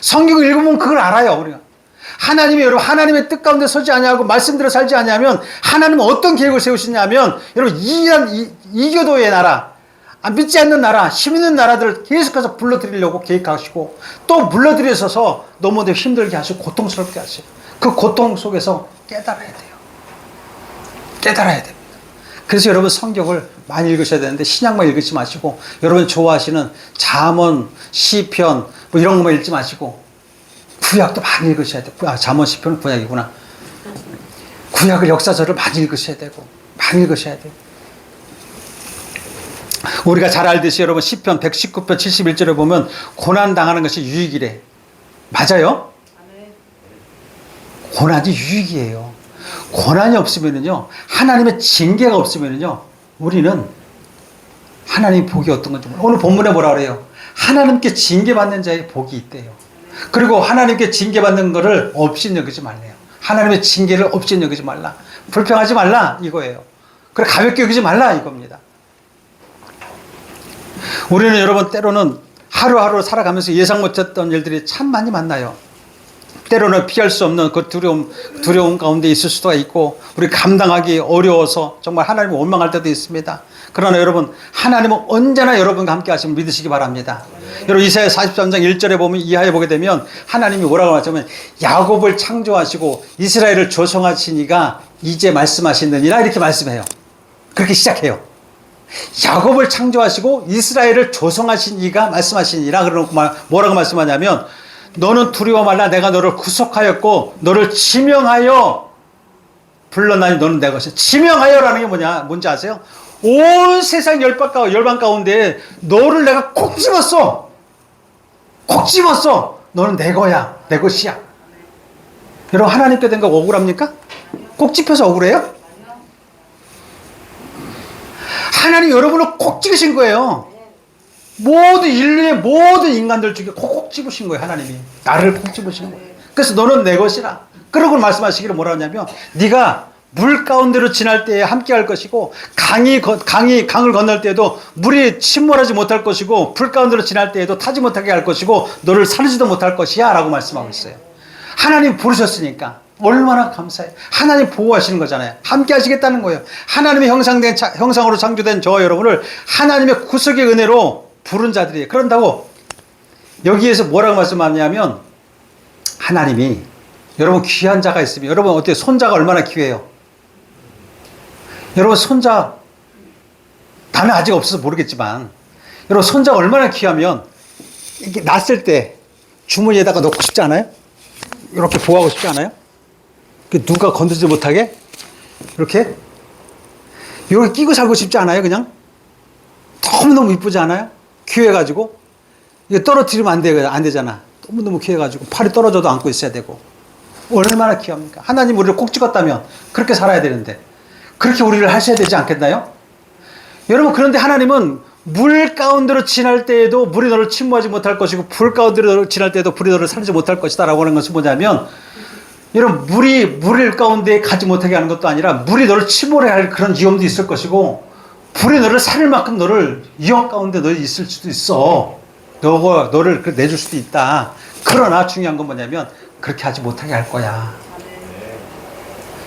성경을 읽으면 그걸 알아요. 우리가 여러분 하나님의 뜻 가운데 서지 아니하고 말씀대로 살지 아니하면 하나님은 어떤 계획을 세우시냐면 여러분 이교도의 나라, 믿지 않는 나라, 힘 있는 나라들을 계속해서 불러들이려고 계획하시고 또 불러들이셔서 너무도 힘들게 하시고 고통스럽게 하시고 그 고통 속에서 깨달아야 돼요. 깨달아야 됩니다. 그래서 여러분 성경을 많이 읽으셔야 되는데 신약만 읽지 마시고 여러분 좋아하시는 잠언, 시편 뭐 이런 것만 읽지 마시고 구약도 많이 읽으셔야 돼요. 잠언, 시편은 구약이구나. 구약을 역사서를 많이 읽으셔야 되고 많이 읽으셔야 돼요. 우리가 잘 알듯이 여러분 시편 119편 71절에 보면 고난당하는 것이 유익이래. 맞아요? 고난이 유익이에요. 고난이 없으면은요, 하나님의 징계가 없으면은요, 우리는 하나님의 복이 어떤 건지 몰라요. 오늘 본문에 뭐라 그래요? 하나님께 징계받는 자의 복이 있대요. 그리고 하나님께 징계받는 거를 없이 여기지 말래요. 하나님의 징계를 없이 여기지 말라. 불평하지 말라 이거예요. 그래 가볍게 여기지 말라 이겁니다. 우리는 여러분 때로는 하루하루 살아가면서 예상 못했던 일들이 참 많이 만나요. 때로는 피할 수 없는 그 두려움 가운데 있을 수도 있고 우리 감당하기 어려워서 정말 하나님을 원망할 때도 있습니다. 그러나 여러분 하나님은 언제나 여러분과 함께 하시면 믿으시기 바랍니다. 여러분 이사야 43장 1절에 보면 이하에 보게 되면 하나님이 뭐라고 하냐면 야곱을 창조하시고 이스라엘을 조성하신 이가 이제 말씀하시느니라 이렇게 말씀해요. 그렇게 시작해요. 야곱을 창조하시고 이스라엘을 조성하신 이가 말씀하시니라. 그러고 뭐라고 말씀하냐면 너는 두려워 말라. 내가 너를 구속하였고 너를 지명하여 불러나니 너는 내 것이야. 지명하여라는 게 뭔지 아세요? 온 세상 열방 가운데 너를 내가 콕 집었어. 콕 집었어. 너는 내 거야. 내 것이야. 여러분 하나님께 된 거 억울합니까? 꼭 집혀서 억울해요? 하나님 여러분을 콕 찍으신 거예요. 모든 인류의 모든 인간들 중에 콕 집으신 거예요. 하나님이 나를 콕 집으신 거예요. 그래서 너는 내 것이라. 그러고 말씀하시기를 뭐라 하냐면 네가 물 가운데로 지날 때에 함께 할 것이고 강을 건널 때에도 물이 침몰하지 못할 것이고 불 가운데로 지날 때에도 타지 못하게 할 것이고 너를 사르지도 못할 것이야 라고 말씀하고 있어요. 하나님 부르셨으니까 얼마나 감사해요. 하나님 보호하시는 거잖아요. 함께 하시겠다는 거예요. 하나님의 형상으로 창조된 저와 여러분을 하나님의 구속의 은혜로 부른 자들이에요. 그런다고 여기에서 뭐라고 말씀하냐면 하나님이 여러분 귀한 자가 있으면 여러분 어때요? 손자가 얼마나 귀해요? 여러분 손자 나는 아직 없어서 모르겠지만 여러분 손자가 얼마나 귀하면 이렇게 낳았을 때 주머니에다가 넣고 싶지 않아요? 이렇게 보호하고 싶지 않아요? 누가 건드리지 못하게 이렇게 끼고 살고 싶지 않아요? 그냥 너무너무 이쁘지 않아요? 귀해가지고 이거 떨어뜨리면 안 되잖아. 너무너무 귀해가지고 팔이 떨어져도 안고 있어야 되고 얼마나 귀합니까? 하나님 우리를 꼭 찍었다면 그렇게 살아야 되는데 그렇게 우리를 하셔야 되지 않겠나요? 여러분 그런데 하나님은 물 가운데로 지날 때에도 물이 너를 침몰하지 못할 것이고 불 가운데로 지날 때에도 불이 너를 살리지 못할 것이다 라고 하는 것은 뭐냐면 여러분 물 가운데 가지 못하게 하는 것도 아니라 물이 너를 침몰해야 할 그런 위험도 있을 것이고 불이 너를 살릴 만큼 너를 위험 가운데 너희 있을 수도 있어. 너를 내줄 수도 있다. 그러나 중요한 건 뭐냐면 그렇게 하지 못하게 할 거야.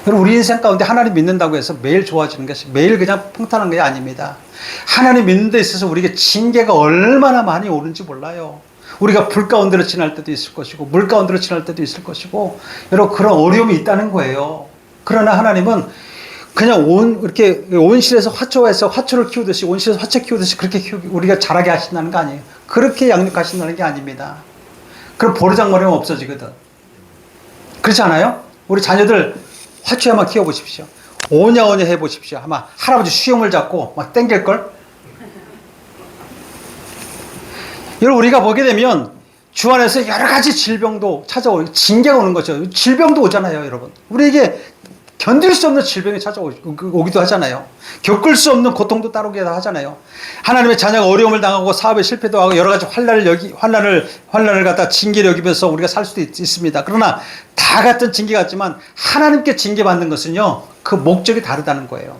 여러분 우리 인생 가운데 하나님 믿는다고 해서 매일 좋아지는 것이 매일 그냥 평탄한 게 아닙니다. 하나님 믿는 데 있어서 우리에게 징계가 얼마나 많이 오는지 몰라요. 우리가 불 가운데로 지날 때도 있을 것이고 물 가운데로 지날 때도 있을 것이고 여러분 그런 어려움이 있다는 거예요. 그러나 하나님은 그냥 이렇게 온실에서 화초를 키우듯이 온실에서 화초 키우듯이 그렇게 우리가 자라게 하신다는 거 아니에요. 그렇게 양육하신다는 게 아닙니다. 그럼 버르장머리면 없어지거든. 그렇지 않아요? 우리 자녀들 화초에 한번 키워보십시오. 오냐오냐 해보십시오. 아마 할아버지 수염을 잡고 막 땡길걸? 여러분 우리가 보게 되면 주 안에서 여러 가지 질병도 찾아오고 징계가 오는 거죠. 질병도 오잖아요. 여러분 우리에게 견딜 수 없는 질병이 찾아오기도 하잖아요. 겪을 수 없는 고통도 따르기도 하잖아요. 하나님의 자녀가 어려움을 당하고 사업에 실패도 하고 여러 가지 환난을 갖다 징계를 여기면서 우리가 살 수도 있습니다. 그러나 다 같은 징계 같지만 하나님께 징계받는 것은요, 그 목적이 다르다는 거예요.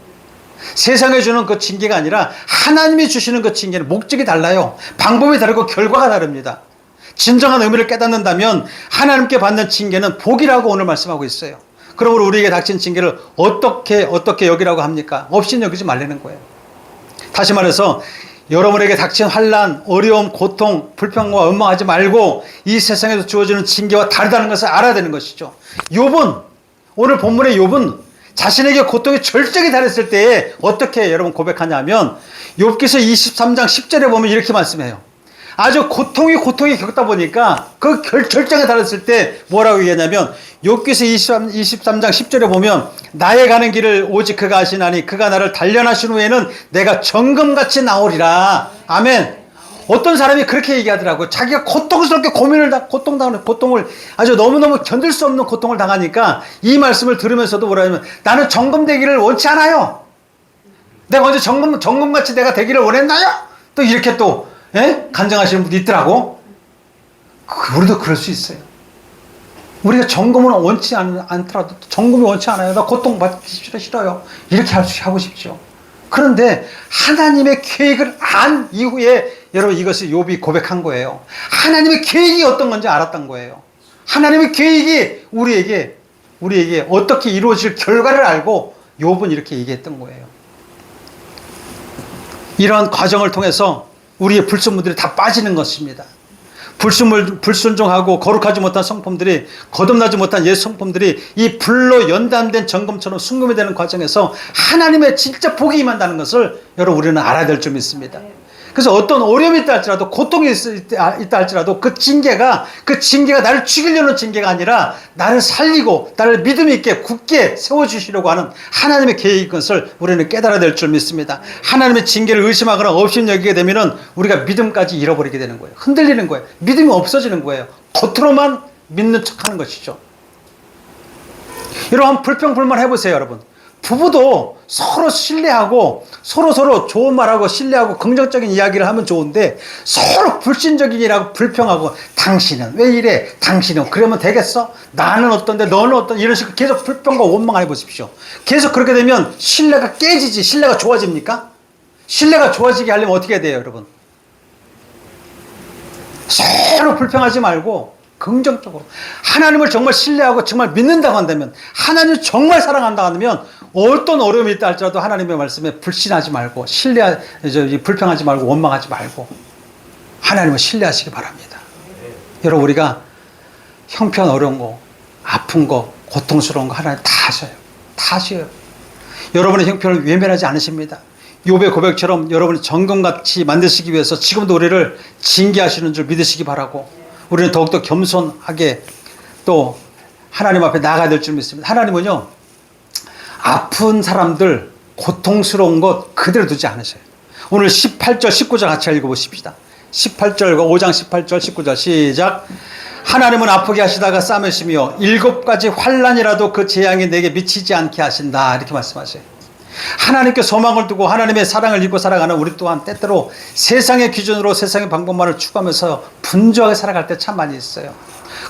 세상에 주는 그 징계가 아니라 하나님이 주시는 그 징계는 목적이 달라요. 방법이 다르고 결과가 다릅니다. 진정한 의미를 깨닫는다면 하나님께 받는 징계는 복이라고 오늘 말씀하고 있어요. 그러므로 우리에게 닥친 징계를 어떻게 여기라고 합니까? 없이 여기지 말라는 거예요. 다시 말해서 여러분에게 닥친 환난, 어려움, 고통, 불평과 원망하지 말고 이 세상에서 주어지는 징계와 다르다는 것을 알아야 되는 것이죠. 욥은, 오늘 본문의 욥은 자신에게 고통이 절정에 달했을 때에 어떻게 여러분 고백하냐면 욥기서 23장 10절에 보면 이렇게 말씀해요. 아주 고통이 겪다 보니까 그 절정에 달했을 때 뭐라고 얘기하냐면 욥기서 23장 10절에 보면 나의 가는 길을 오직 그가 아시나니 그가 나를 단련하신 후에는 내가 정금같이 나오리라. 아멘. 어떤 사람이 그렇게 얘기하더라고요. 자기가 고통스럽게 고통을 아주 너무너무 견딜 수 없는 고통을 당하니까 이 말씀을 들으면서도 뭐라 하면 나는 정금되기를 원치 않아요. 내가 언제 정금같이 내가 되기를 원했나요? 또 이렇게 또 간증하시는 분도 있더라고. 우리도 그럴 수 있어요. 우리가 정금은 원치 않더라도 정금이 원치 않아요. 나 고통받기 싫어요. 이렇게 하고 싶죠. 그런데 하나님의 계획을 안 이후에 여러분 이것을 욥이 고백한 거예요. 하나님의 계획이 어떤 건지 알았던 거예요. 하나님의 계획이 우리에게 어떻게 이루어질 결과를 알고 욥은 이렇게 얘기했던 거예요. 이러한 과정을 통해서 우리의 불순물들이 다 빠지는 것입니다. 불순종하고 거룩하지 못한 성품들이, 거듭나지 못한 옛 성품들이 이 불로 연단된 정금처럼 순금이 되는 과정에서 하나님의 진짜 복이 임한다는 것을 여러분 우리는 알아야 될 점이 있습니다. 그래서 어떤 어려움이 있다 할지라도, 고통이 있다 할지라도 그 징계가 나를 죽이려는 징계가 아니라 나를 살리고 나를 믿음 있게 굳게 세워주시려고 하는 하나님의 계획인 것을 우리는 깨달아야 될 줄 믿습니다. 하나님의 징계를 의심하거나 업신여기게 되면은 우리가 믿음까지 잃어버리게 되는 거예요. 흔들리는 거예요. 믿음이 없어지는 거예요. 겉으로만 믿는 척하는 것이죠. 이러한 불평불만 해보세요, 여러분. 부부도 서로 신뢰하고 서로 좋은 말하고 신뢰하고 긍정적인 이야기를 하면 좋은데 서로 불신적인이라고 불평하고 당신은 왜 이래? 당신은 그러면 되겠어? 나는 어떤데 너는 어떤 이런 식으로 계속 불평과 원망을 해보십시오. 계속 그렇게 되면 신뢰가 깨지지. 신뢰가 좋아집니까? 신뢰가 좋아지게 하려면 어떻게 해야 돼요, 여러분? 서로 불평하지 말고 긍정적으로 하나님을 정말 신뢰하고 정말 믿는다고 한다면, 하나님을 정말 사랑한다고 한다면 어떤 어려움이 있다 할지라도 하나님의 말씀에 불신하지 말고 불평하지 말고 원망하지 말고 하나님을 신뢰하시기 바랍니다. 여러분, 우리가 형편 어려운 거, 아픈 거, 고통스러운 거 하나님 다 하셔요. 다 하셔요. 여러분의 형편을 외면하지 않으십니다. 욥의 고백처럼 여러분이 정금같이 만드시기 위해서 지금도 우리를 징계하시는 줄 믿으시기 바라고, 우리는 더욱더 겸손하게 또 하나님 앞에 나아가야 될 줄 믿습니다. 하나님은요, 아픈 사람들, 고통스러운 것 그대로 두지 않으셔요. 오늘 18절, 19절 같이 읽어보십시다. 18절, 5장 18절, 19절 시작. 하나님은 아프게 하시다가 싸매시며 7가지 환난이라도 그 재앙이 내게 미치지 않게 하신다. 이렇게 말씀하세요. 하나님께 소망을 두고 하나님의 사랑을 입고 살아가는 우리 또한 때때로 세상의 기준으로 세상의 방법만을 추구하면서 분주하게 살아갈 때 참 많이 있어요.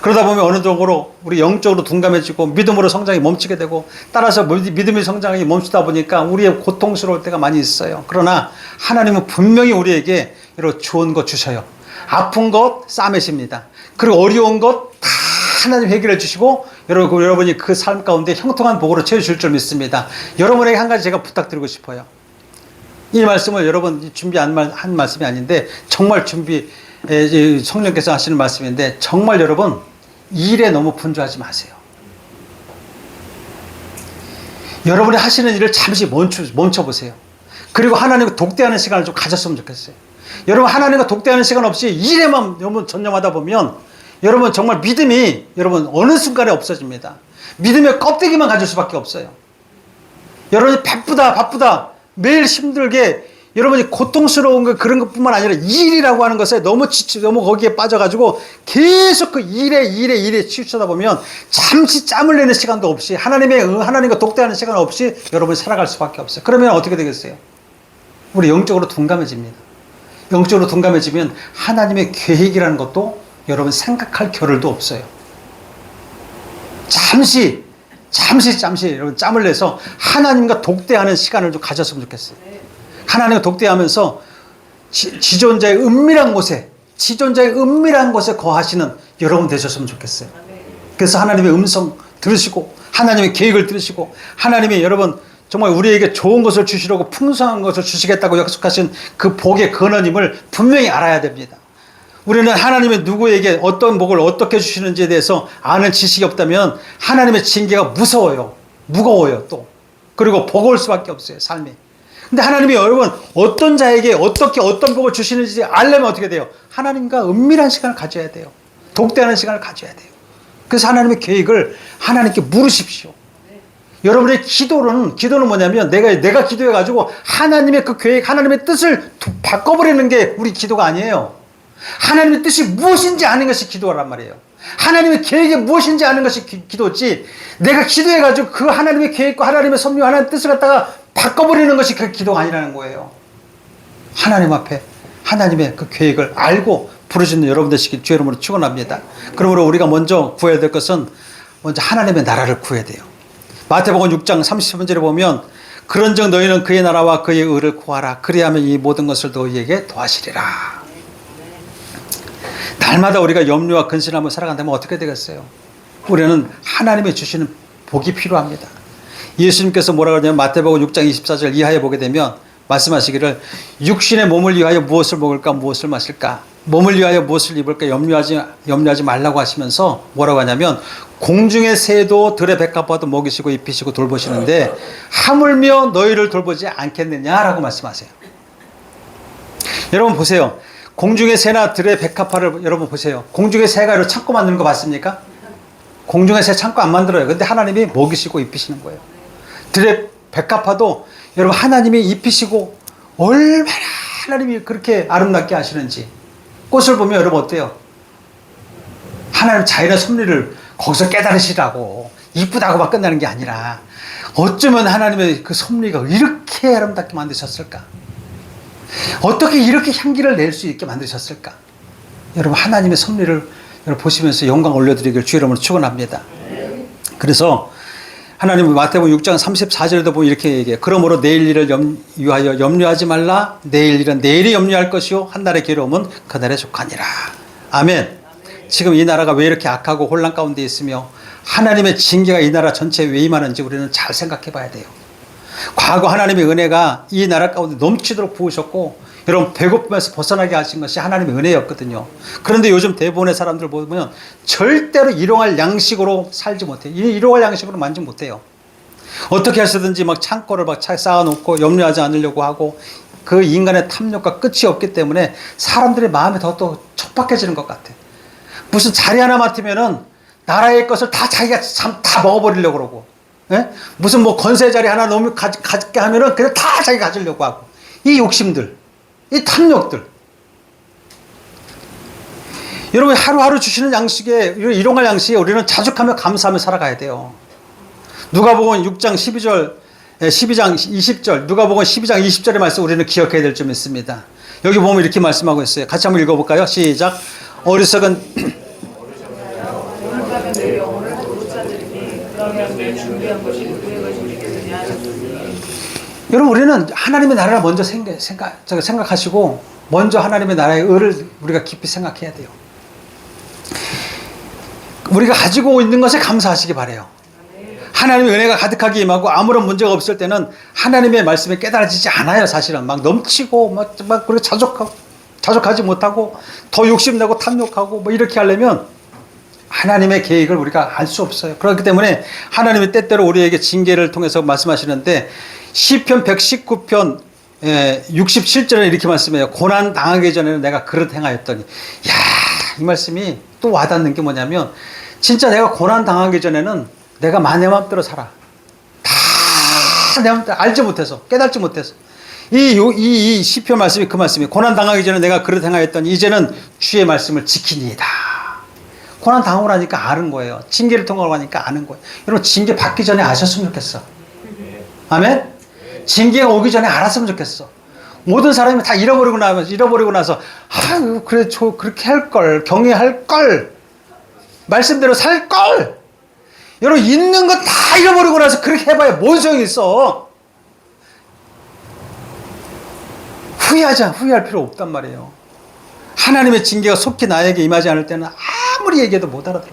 그러다 보면 어느 정도로 우리 영적으로 둔감해지고 믿음으로 성장이 멈추게 되고, 따라서 믿음의 성장이 멈추다 보니까 우리의 고통스러울 때가 많이 있어요. 그러나 하나님은 분명히 우리에게 이런 좋은 것 주셔요. 아픈 것 싸매십니다. 그리고 어려운 것 다 하나님 해결해 주시고 여러분이 그 삶 가운데 형통한 복으로 채워줄 줄 믿습니다. 여러분에게 한 가지 제가 부탁드리고 싶어요. 이 말씀을 여러분 준비한 말씀이 아닌데 정말 성령께서 하시는 말씀인데, 정말 여러분 일에 너무 분주하지 마세요. 여러분이 하시는 일을 잠시 멈춰보세요. 그리고 하나님과 독대하는 시간을 좀 가졌으면 좋겠어요. 여러분, 하나님과 독대하는 시간 없이 일에만 너무 전념하다 보면 여러분 정말 믿음이 여러분 어느 순간에 없어집니다. 믿음의 껍데기만 가질 수밖에 없어요. 여러분이 바쁘다 매일 힘들게 여러분이 고통스러운 거 그런 것뿐만 아니라 일이라고 하는 것에 너무 너무 거기에 빠져가지고 계속 그 일에 치우쳐다 보면 잠시 짬을 내는 시간도 없이 하나님과 독대하는 시간 없이 여러분이 살아갈 수밖에 없어요. 그러면 어떻게 되겠어요? 우리 영적으로 둔감해집니다. 영적으로 둔감해지면 하나님의 계획이라는 것도 여러분 생각할 겨를도 없어요. 잠시 여러분 짬을 내서 하나님과 독대하는 시간을 좀 가졌으면 좋겠어요. 하나님과 독대하면서 지존자의 은밀한 곳에 거하시는 여러분 되셨으면 좋겠어요. 그래서 하나님의 음성 들으시고 하나님의 계획을 들으시고 하나님이 여러분 정말 우리에게 좋은 것을 주시려고 풍성한 것을 주시겠다고 약속하신 그 복의 근원임을 분명히 알아야 됩니다. 우리는 하나님이 누구에게 어떤 복을 어떻게 주시는지에 대해서 아는 지식이 없다면 하나님의 징계가 무거워요 또. 그리고 버거울 수밖에 없어요, 삶이. 근데 하나님이 여러분 어떤 자에게 어떤 복을 주시는지 알려면 어떻게 돼요? 하나님과 은밀한 시간을 가져야 돼요. 독대하는 시간을 가져야 돼요. 그래서 하나님의 계획을 하나님께 물으십시오. 여러분의 기도는 뭐냐면 내가 기도해가지고 하나님의 그 계획, 하나님의 뜻을 바꿔버리는 게 우리 기도가 아니에요. 하나님의 뜻이 무엇인지 아는 것이 기도란 말이에요. 하나님의 계획이 무엇인지 아는 것이 기도지, 내가 기도해가지고 그 하나님의 계획과 하나님의 섭리와 하나님의 뜻을 갖다가 바꿔버리는 것이 그 기도가 아니라는 거예요. 하나님 앞에 하나님의 그 계획을 알고 부르짖는 여러분 되시길 주의 이름으로 축원합니다. 그러므로 우리가 먼저 구해야 될 것은 먼저 하나님의 나라를 구해야 돼요. 마태복음 6장 30절에 보면 그런즉 너희는 그의 나라와 그의 의를 구하라. 그리하면 이 모든 것을 너희에게 더하시리라. 날마다 우리가 염려와 근심하며 살아간다면 어떻게 되겠어요? 우리는 하나님이 주시는 복이 필요합니다. 예수님께서 뭐라고 하냐면 마태복음 6장 24절 이하에 보게 되면 말씀하시기를 육신의 몸을 위하여 무엇을 먹을까 무엇을 마실까 몸을 위하여 무엇을 입을까 염려하지 말라고 하시면서 뭐라고 하냐면 공중의 새도 들의 백합화도 먹이시고 입히시고 돌보시는데 하물며 너희를 돌보지 않겠느냐라고 말씀하세요. 여러분 보세요. 공중의 새나 들의 백합화를 여러분 보세요. 공중의 새가 이렇게 창고 만드는 거 봤습니까? 공중의 새 창고 안 만들어요. 근데 하나님이 먹이시고 입히시는 거예요. 들의 백합화도 여러분 하나님이 입히시고 얼마나 하나님이 그렇게 아름답게 하시는지 꽃을 보면 여러분 어때요? 하나님 자연의 섭리를 거기서 깨달으시라고 이쁘다고 막 끝나는 게 아니라 어쩌면 하나님의 그 섭리가 이렇게 아름답게 만드셨을까? 어떻게 이렇게 향기를 낼 수 있게 만드셨을까? 여러분 하나님의 섭리를 여러분 보시면서 영광 올려드리길 주의 이름으로 축원합니다. 그래서 하나님은 마태복음 6장 34절에도 보면 이렇게 얘기해요. 그러므로 내일 일을 위하여 염려하지 말라. 내일 일은 내일이 염려할 것이요 한날의 괴로움은 그날에 속하니라. 아멘. 지금 이 나라가 왜 이렇게 악하고 혼란 가운데 있으며 하나님의 징계가 이 나라 전체에 왜 임하는지 우리는 잘 생각해 봐야 돼요. 과거 하나님의 은혜가 이 나라 가운데 넘치도록 부으셨고 여러분 배고픔에서 벗어나게 하신 것이 하나님의 은혜였거든요. 그런데 요즘 대부분의 사람들 보면 절대로 일용할 양식으로 살지 못해요. 일용할 양식으로 만지 못해요. 어떻게 하시든지 막 창고를 막 쌓아놓고 염려하지 않으려고 하고 그 인간의 탐욕과 끝이 없기 때문에 사람들의 마음이 더 척박해지는 것 같아요. 무슨 자리 하나 맡으면은 나라의 것을 다 자기가 다 먹어버리려고 그러고, 예? 무슨 뭐 건세 자리 하나 너무 갖게 하면은 그냥 다 자기 가지려고 하고, 이 욕심들, 이 탐욕들. 여러분 하루하루 주시는 양식에 일용할 양식에 우리는 자족하며 감사하며 살아가야 돼요. 누가복음 6장 12장 20절 누가복음 12장 20절의 말씀 우리는 기억해야 될 점이 있습니다. 여기 보면 이렇게 말씀하고 있어요. 같이 한번 읽어볼까요? 시작. 어리석은 여러분 우리는 하나님의 나라를 먼저 생각하시고 먼저 하나님의 나라의 의를 우리가 깊이 생각해야 돼요. 우리가 가지고 있는 것에 감사하시기 바라요. 하나님의 은혜가 가득하게 임하고 아무런 문제가 없을 때는 하나님의 말씀이 깨달아지지 않아요. 사실은 막 넘치고 막 그리고 자족하지 못하고 더 욕심내고 탐욕하고 뭐 이렇게 하려면 하나님의 계획을 우리가 알 수 없어요. 그렇기 때문에 하나님이 때때로 우리에게 징계를 통해서 말씀하시는데 시편 119편 67절에 이렇게 말씀해요. 고난 당하기 전에는 내가 그릇 행하였더니. 야, 이 말씀이 또 와닿는 게 뭐냐면 진짜 내가 고난 당하기 전에는 내가 내 마음대로 살아. 다 내 마음대로 알지 못해서 깨닫지 못해서 이 시편 말씀이 그 말씀이에요. 고난 당하기 전에 내가 그릇 행하였더니 이제는 주의 말씀을 지키니이다. 고난 당하고 나니까 아는 거예요. 징계를 통하고 나니까 아는 거예요. 여러분, 징계 받기 전에 아셨으면 좋겠어. 아멘? 징계가 오기 전에 알았으면 좋겠어. 모든 사람이 다 잃어버리고 나서 아유, 그래, 그렇게 할 걸, 경외할 걸, 말씀대로 살 걸. 여러분, 있는 거 다 잃어버리고 나서 그렇게 해봐야 뭔 소용이 있어. 후회할 필요 없단 말이에요. 하나님의 징계가 속히 나에게 임하지 않을 때는 아무리 얘기해도 못 알아들어.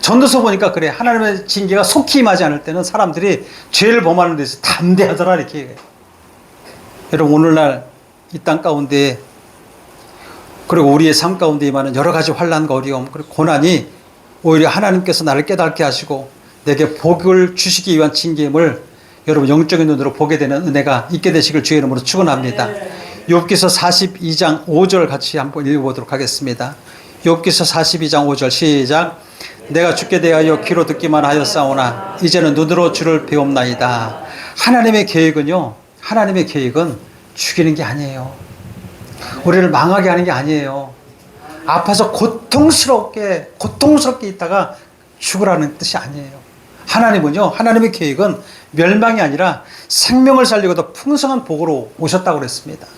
전도서 보니까 그래. 하나님의 징계가 속히 임하지 않을 때는 사람들이 죄를 범하는 데서 담대하더라, 이렇게 얘기해요. 여러분, 오늘날 이 땅 가운데, 그리고 우리의 삶 가운데 임하는 여러 가지 환난과 어려움, 그리고 고난이 오히려 하나님께서 나를 깨닫게 하시고 내게 복을 주시기 위한 징계임을 여러분 영적인 눈으로 보게 되는 은혜가 있게 되시길 주의 이름으로 축원합니다. 욥기서 42장 5절 같이 한번 읽어보도록 하겠습니다. 욥기서 42장 5절 시작. 내가 주께 대하여 귀로 듣기만 하였사오나 이제는 눈으로 주를 배움나이다. 하나님의 계획은요, 하나님의 계획은 죽이는 게 아니에요. 우리를 망하게 하는 게 아니에요. 아파서 고통스럽게 있다가 죽으라는 뜻이 아니에요. 하나님은요, 하나님의 계획은 멸망이 아니라 생명을 살리고 더 풍성한 복으로 오셨다고 그랬습니다.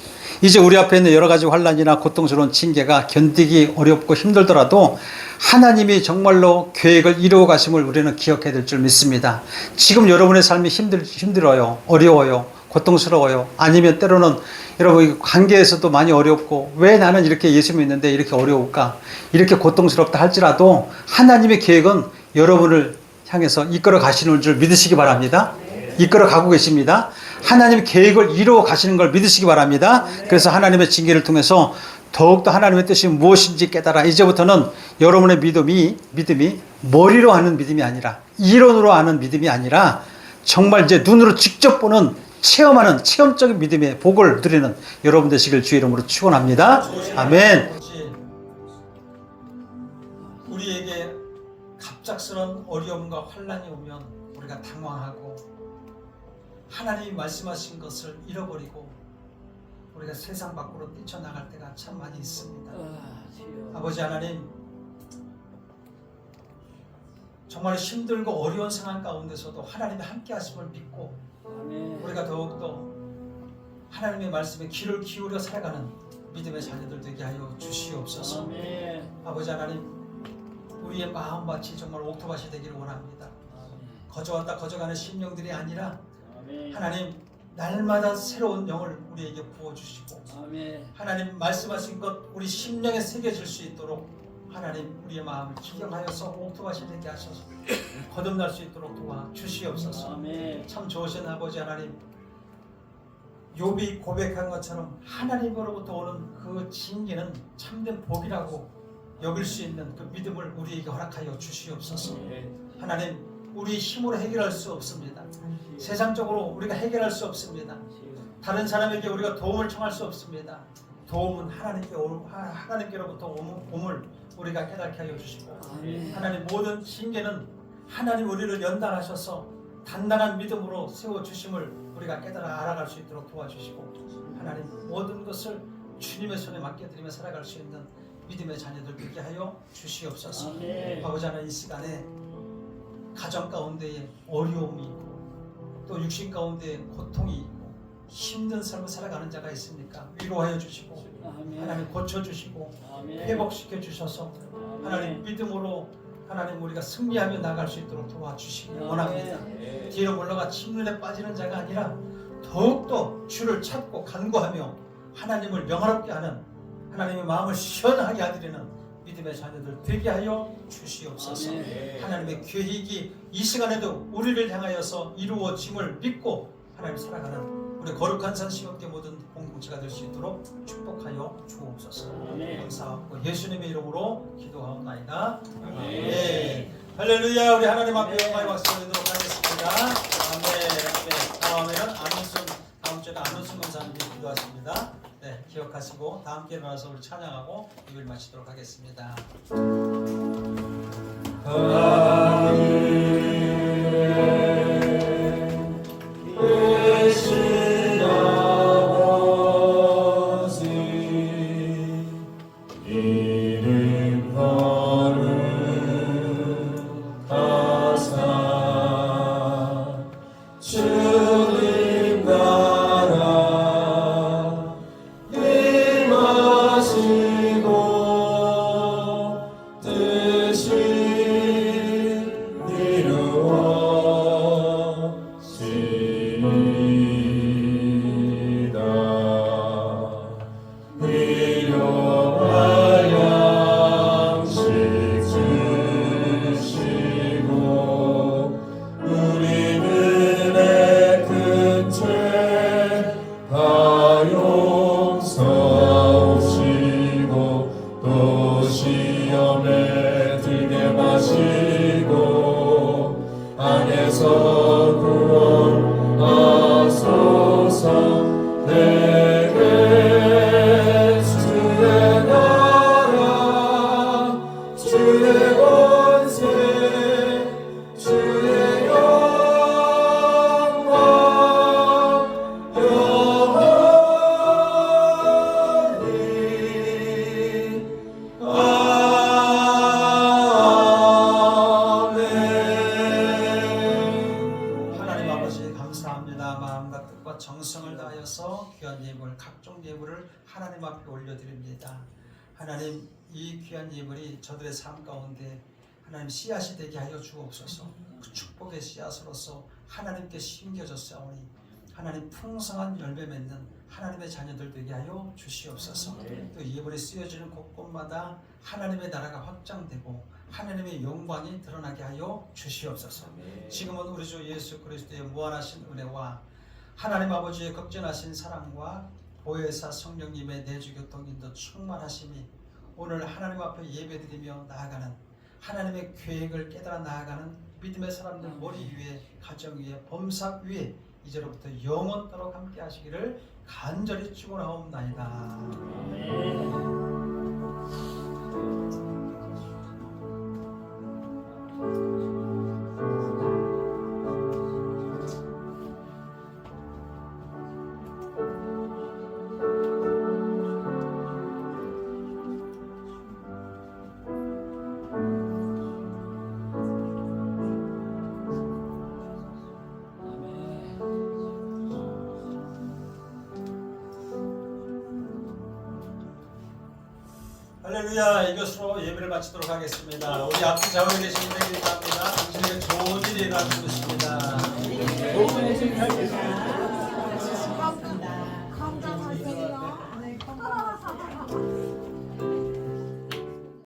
이제 우리 앞에 있는 여러 가지 환난이나 고통스러운 징계가 견디기 어렵고 힘들더라도 하나님이 정말로 계획을 이루어 가심을 우리는 기억해야 될 줄 믿습니다. 지금 여러분의 삶이 힘들어요. 어려워요. 고통스러워요. 아니면 때로는 여러분 관계에서도 많이 어렵고 왜 나는 이렇게 예수 믿는데 이렇게 어려울까? 이렇게 고통스럽다 할지라도 하나님의 계획은 여러분을 향해서 이끌어 가시는 줄 믿으시기 바랍니다. 이끌어 가고 계십니다. 하나님의 계획을 이루어 가시는 걸 믿으시기 바랍니다. 그래서 하나님의 징계를 통해서 더욱더 하나님의 뜻이 무엇인지 깨달아 이제부터는 여러분의 믿음이 머리로 하는 믿음이 아니라 이론으로 하는 믿음이 아니라 정말 이제 눈으로 직접 보는 체험하는 체험적인 믿음의 복을 누리는 여러분 되시길 주의 이름으로 축원합니다. 아멘. 우리에게 갑작스러운 어려움과 환난이 오면 우리가 당황하고 하나님이 말씀하신 것을 잃어버리고 우리가 세상 밖으로 뛰쳐나갈 때가 참 많이 있습니다. 아버지 하나님, 정말 힘들고 어려운 상황 가운데서도 하나님의 함께 하심을 믿고 우리가 더욱더 하나님의 말씀에 귀를 기울여 살아가는 믿음의 자녀들 되게 하여 주시옵소서. 아버지 하나님, 우리의 마음밭이 정말 옥토밭이 되기를 원합니다. 거저왔다 거저가는 심령들이 아니라 하나님, 날마다 새로운 영을 우리에게 부어주시고 하나님 말씀하신 것 우리 심령에 새겨질 수 있도록 하나님 우리의 마음을 기경하여서 옥토밭이 되게 하셔서 거듭날 수 있도록 도와주시옵소서. 참 좋으신 아버지 하나님, 욥이 고백한 것처럼 하나님으로부터 오는 그 징계는 참된 복이라고 여길 수 있는 그 믿음을 우리에게 허락하여 주시옵소서. 하나님, 우리 힘으로 해결할 수 없습니다. 세상적으로 우리가 해결할 수 없습니다. 다른 사람에게 우리가 도움을 청할 수 없습니다. 도움은 하나님께로부터 옴을 우리가 깨닫게 하여 주시고 하나님, 모든 징계는 하나님 우리를 연단하셔서 단단한 믿음으로 세워주심을 우리가 깨달아 알아갈 수 있도록 도와주시고 하나님, 모든 것을 주님의 손에 맡겨드리며 살아갈 수 있는 믿음의 자녀들 되게 하여 주시옵소서. 아버지 하나님, 이 시간에 가정 가운데에 어려움이 있고 또 육신 가운데 고통이 있고 힘든 삶을 살아가는 자가 있습니까? 위로하여 주시고 하나님 고쳐주시고 회복시켜 주셔서 하나님 믿음으로 하나님 우리가 승리하며 나갈 수 있도록 도와주시기 원합니다. 뒤로 물러가 침륜에 빠지는 자가 아니라 더욱더 주를 찾고 간구하며 하나님을 영화롭게 하는 하나님의 마음을 시원하게 하드리는 믿음의 자녀들 되게 하여 주시옵소서. 하나님의 계획이 이 시간에도 우리를 향하여서 이루어짐을 믿고 하나님 살아가는 우리 거룩한 산 시온교회 모든 공동체가 될 수 있도록 축복하여 주옵소서. 감사하고 예수님의 이름으로 기도하옵나이다. 아멘. 할렐루야. 우리 하나님 앞에 영광의 박수 드리도록 하겠습니다. 아멘. 다음 주에는 안은순 권사님이 기도하십니다. 네, 기억하시고 다 함께 일어나서 우리 찬양하고 예배를 마치도록 하겠습니다. 아멘. 구원하소서. 내게 주의 나라 주의 권세 주의 영광 영원히 아멘. 하나님 아버지 감사합니다. 마음과 뜻과 정성을 다하여서 귀한 예물 각종 예물을 하나님 앞에 올려드립니다. 하나님 이 귀한 예물이 저들의 삶 가운데 하나님 씨앗이 되게 하여 주옵소서. 그 축복의 씨앗으로서 하나님께 심겨졌사오니 하나님 풍성한 열매 맺는 하나님의 자녀들 되게 하여 주시옵소서. 또 예물이 쓰여지는 곳곳마다 하나님의 나라가 확장되고 하나님의 영광이 드러나게 하여 주시옵소서. 지금은 우리 주 예수 그리스도의 무한하신 은혜와 하나님 아버지의 극진하신 사랑과 보혜사 성령님의 내주교통 인도 충만하심이 오늘 하나님 앞에 예배드리며 나아가는 하나님의 계획을 깨달아 나아가는 믿음의 사람들 머리 위에 가정 위에 범사 위에 이제로부터 영원토록 함께 하시기를 간절히 축원하옵나이다. 할렐루야. 이것으로 예배를 마치도록 하겠습니다. 우리 앞에 자원에 계신 분에게 감사합니다. 당신에게 좋은 일이 일어나고 있습니다.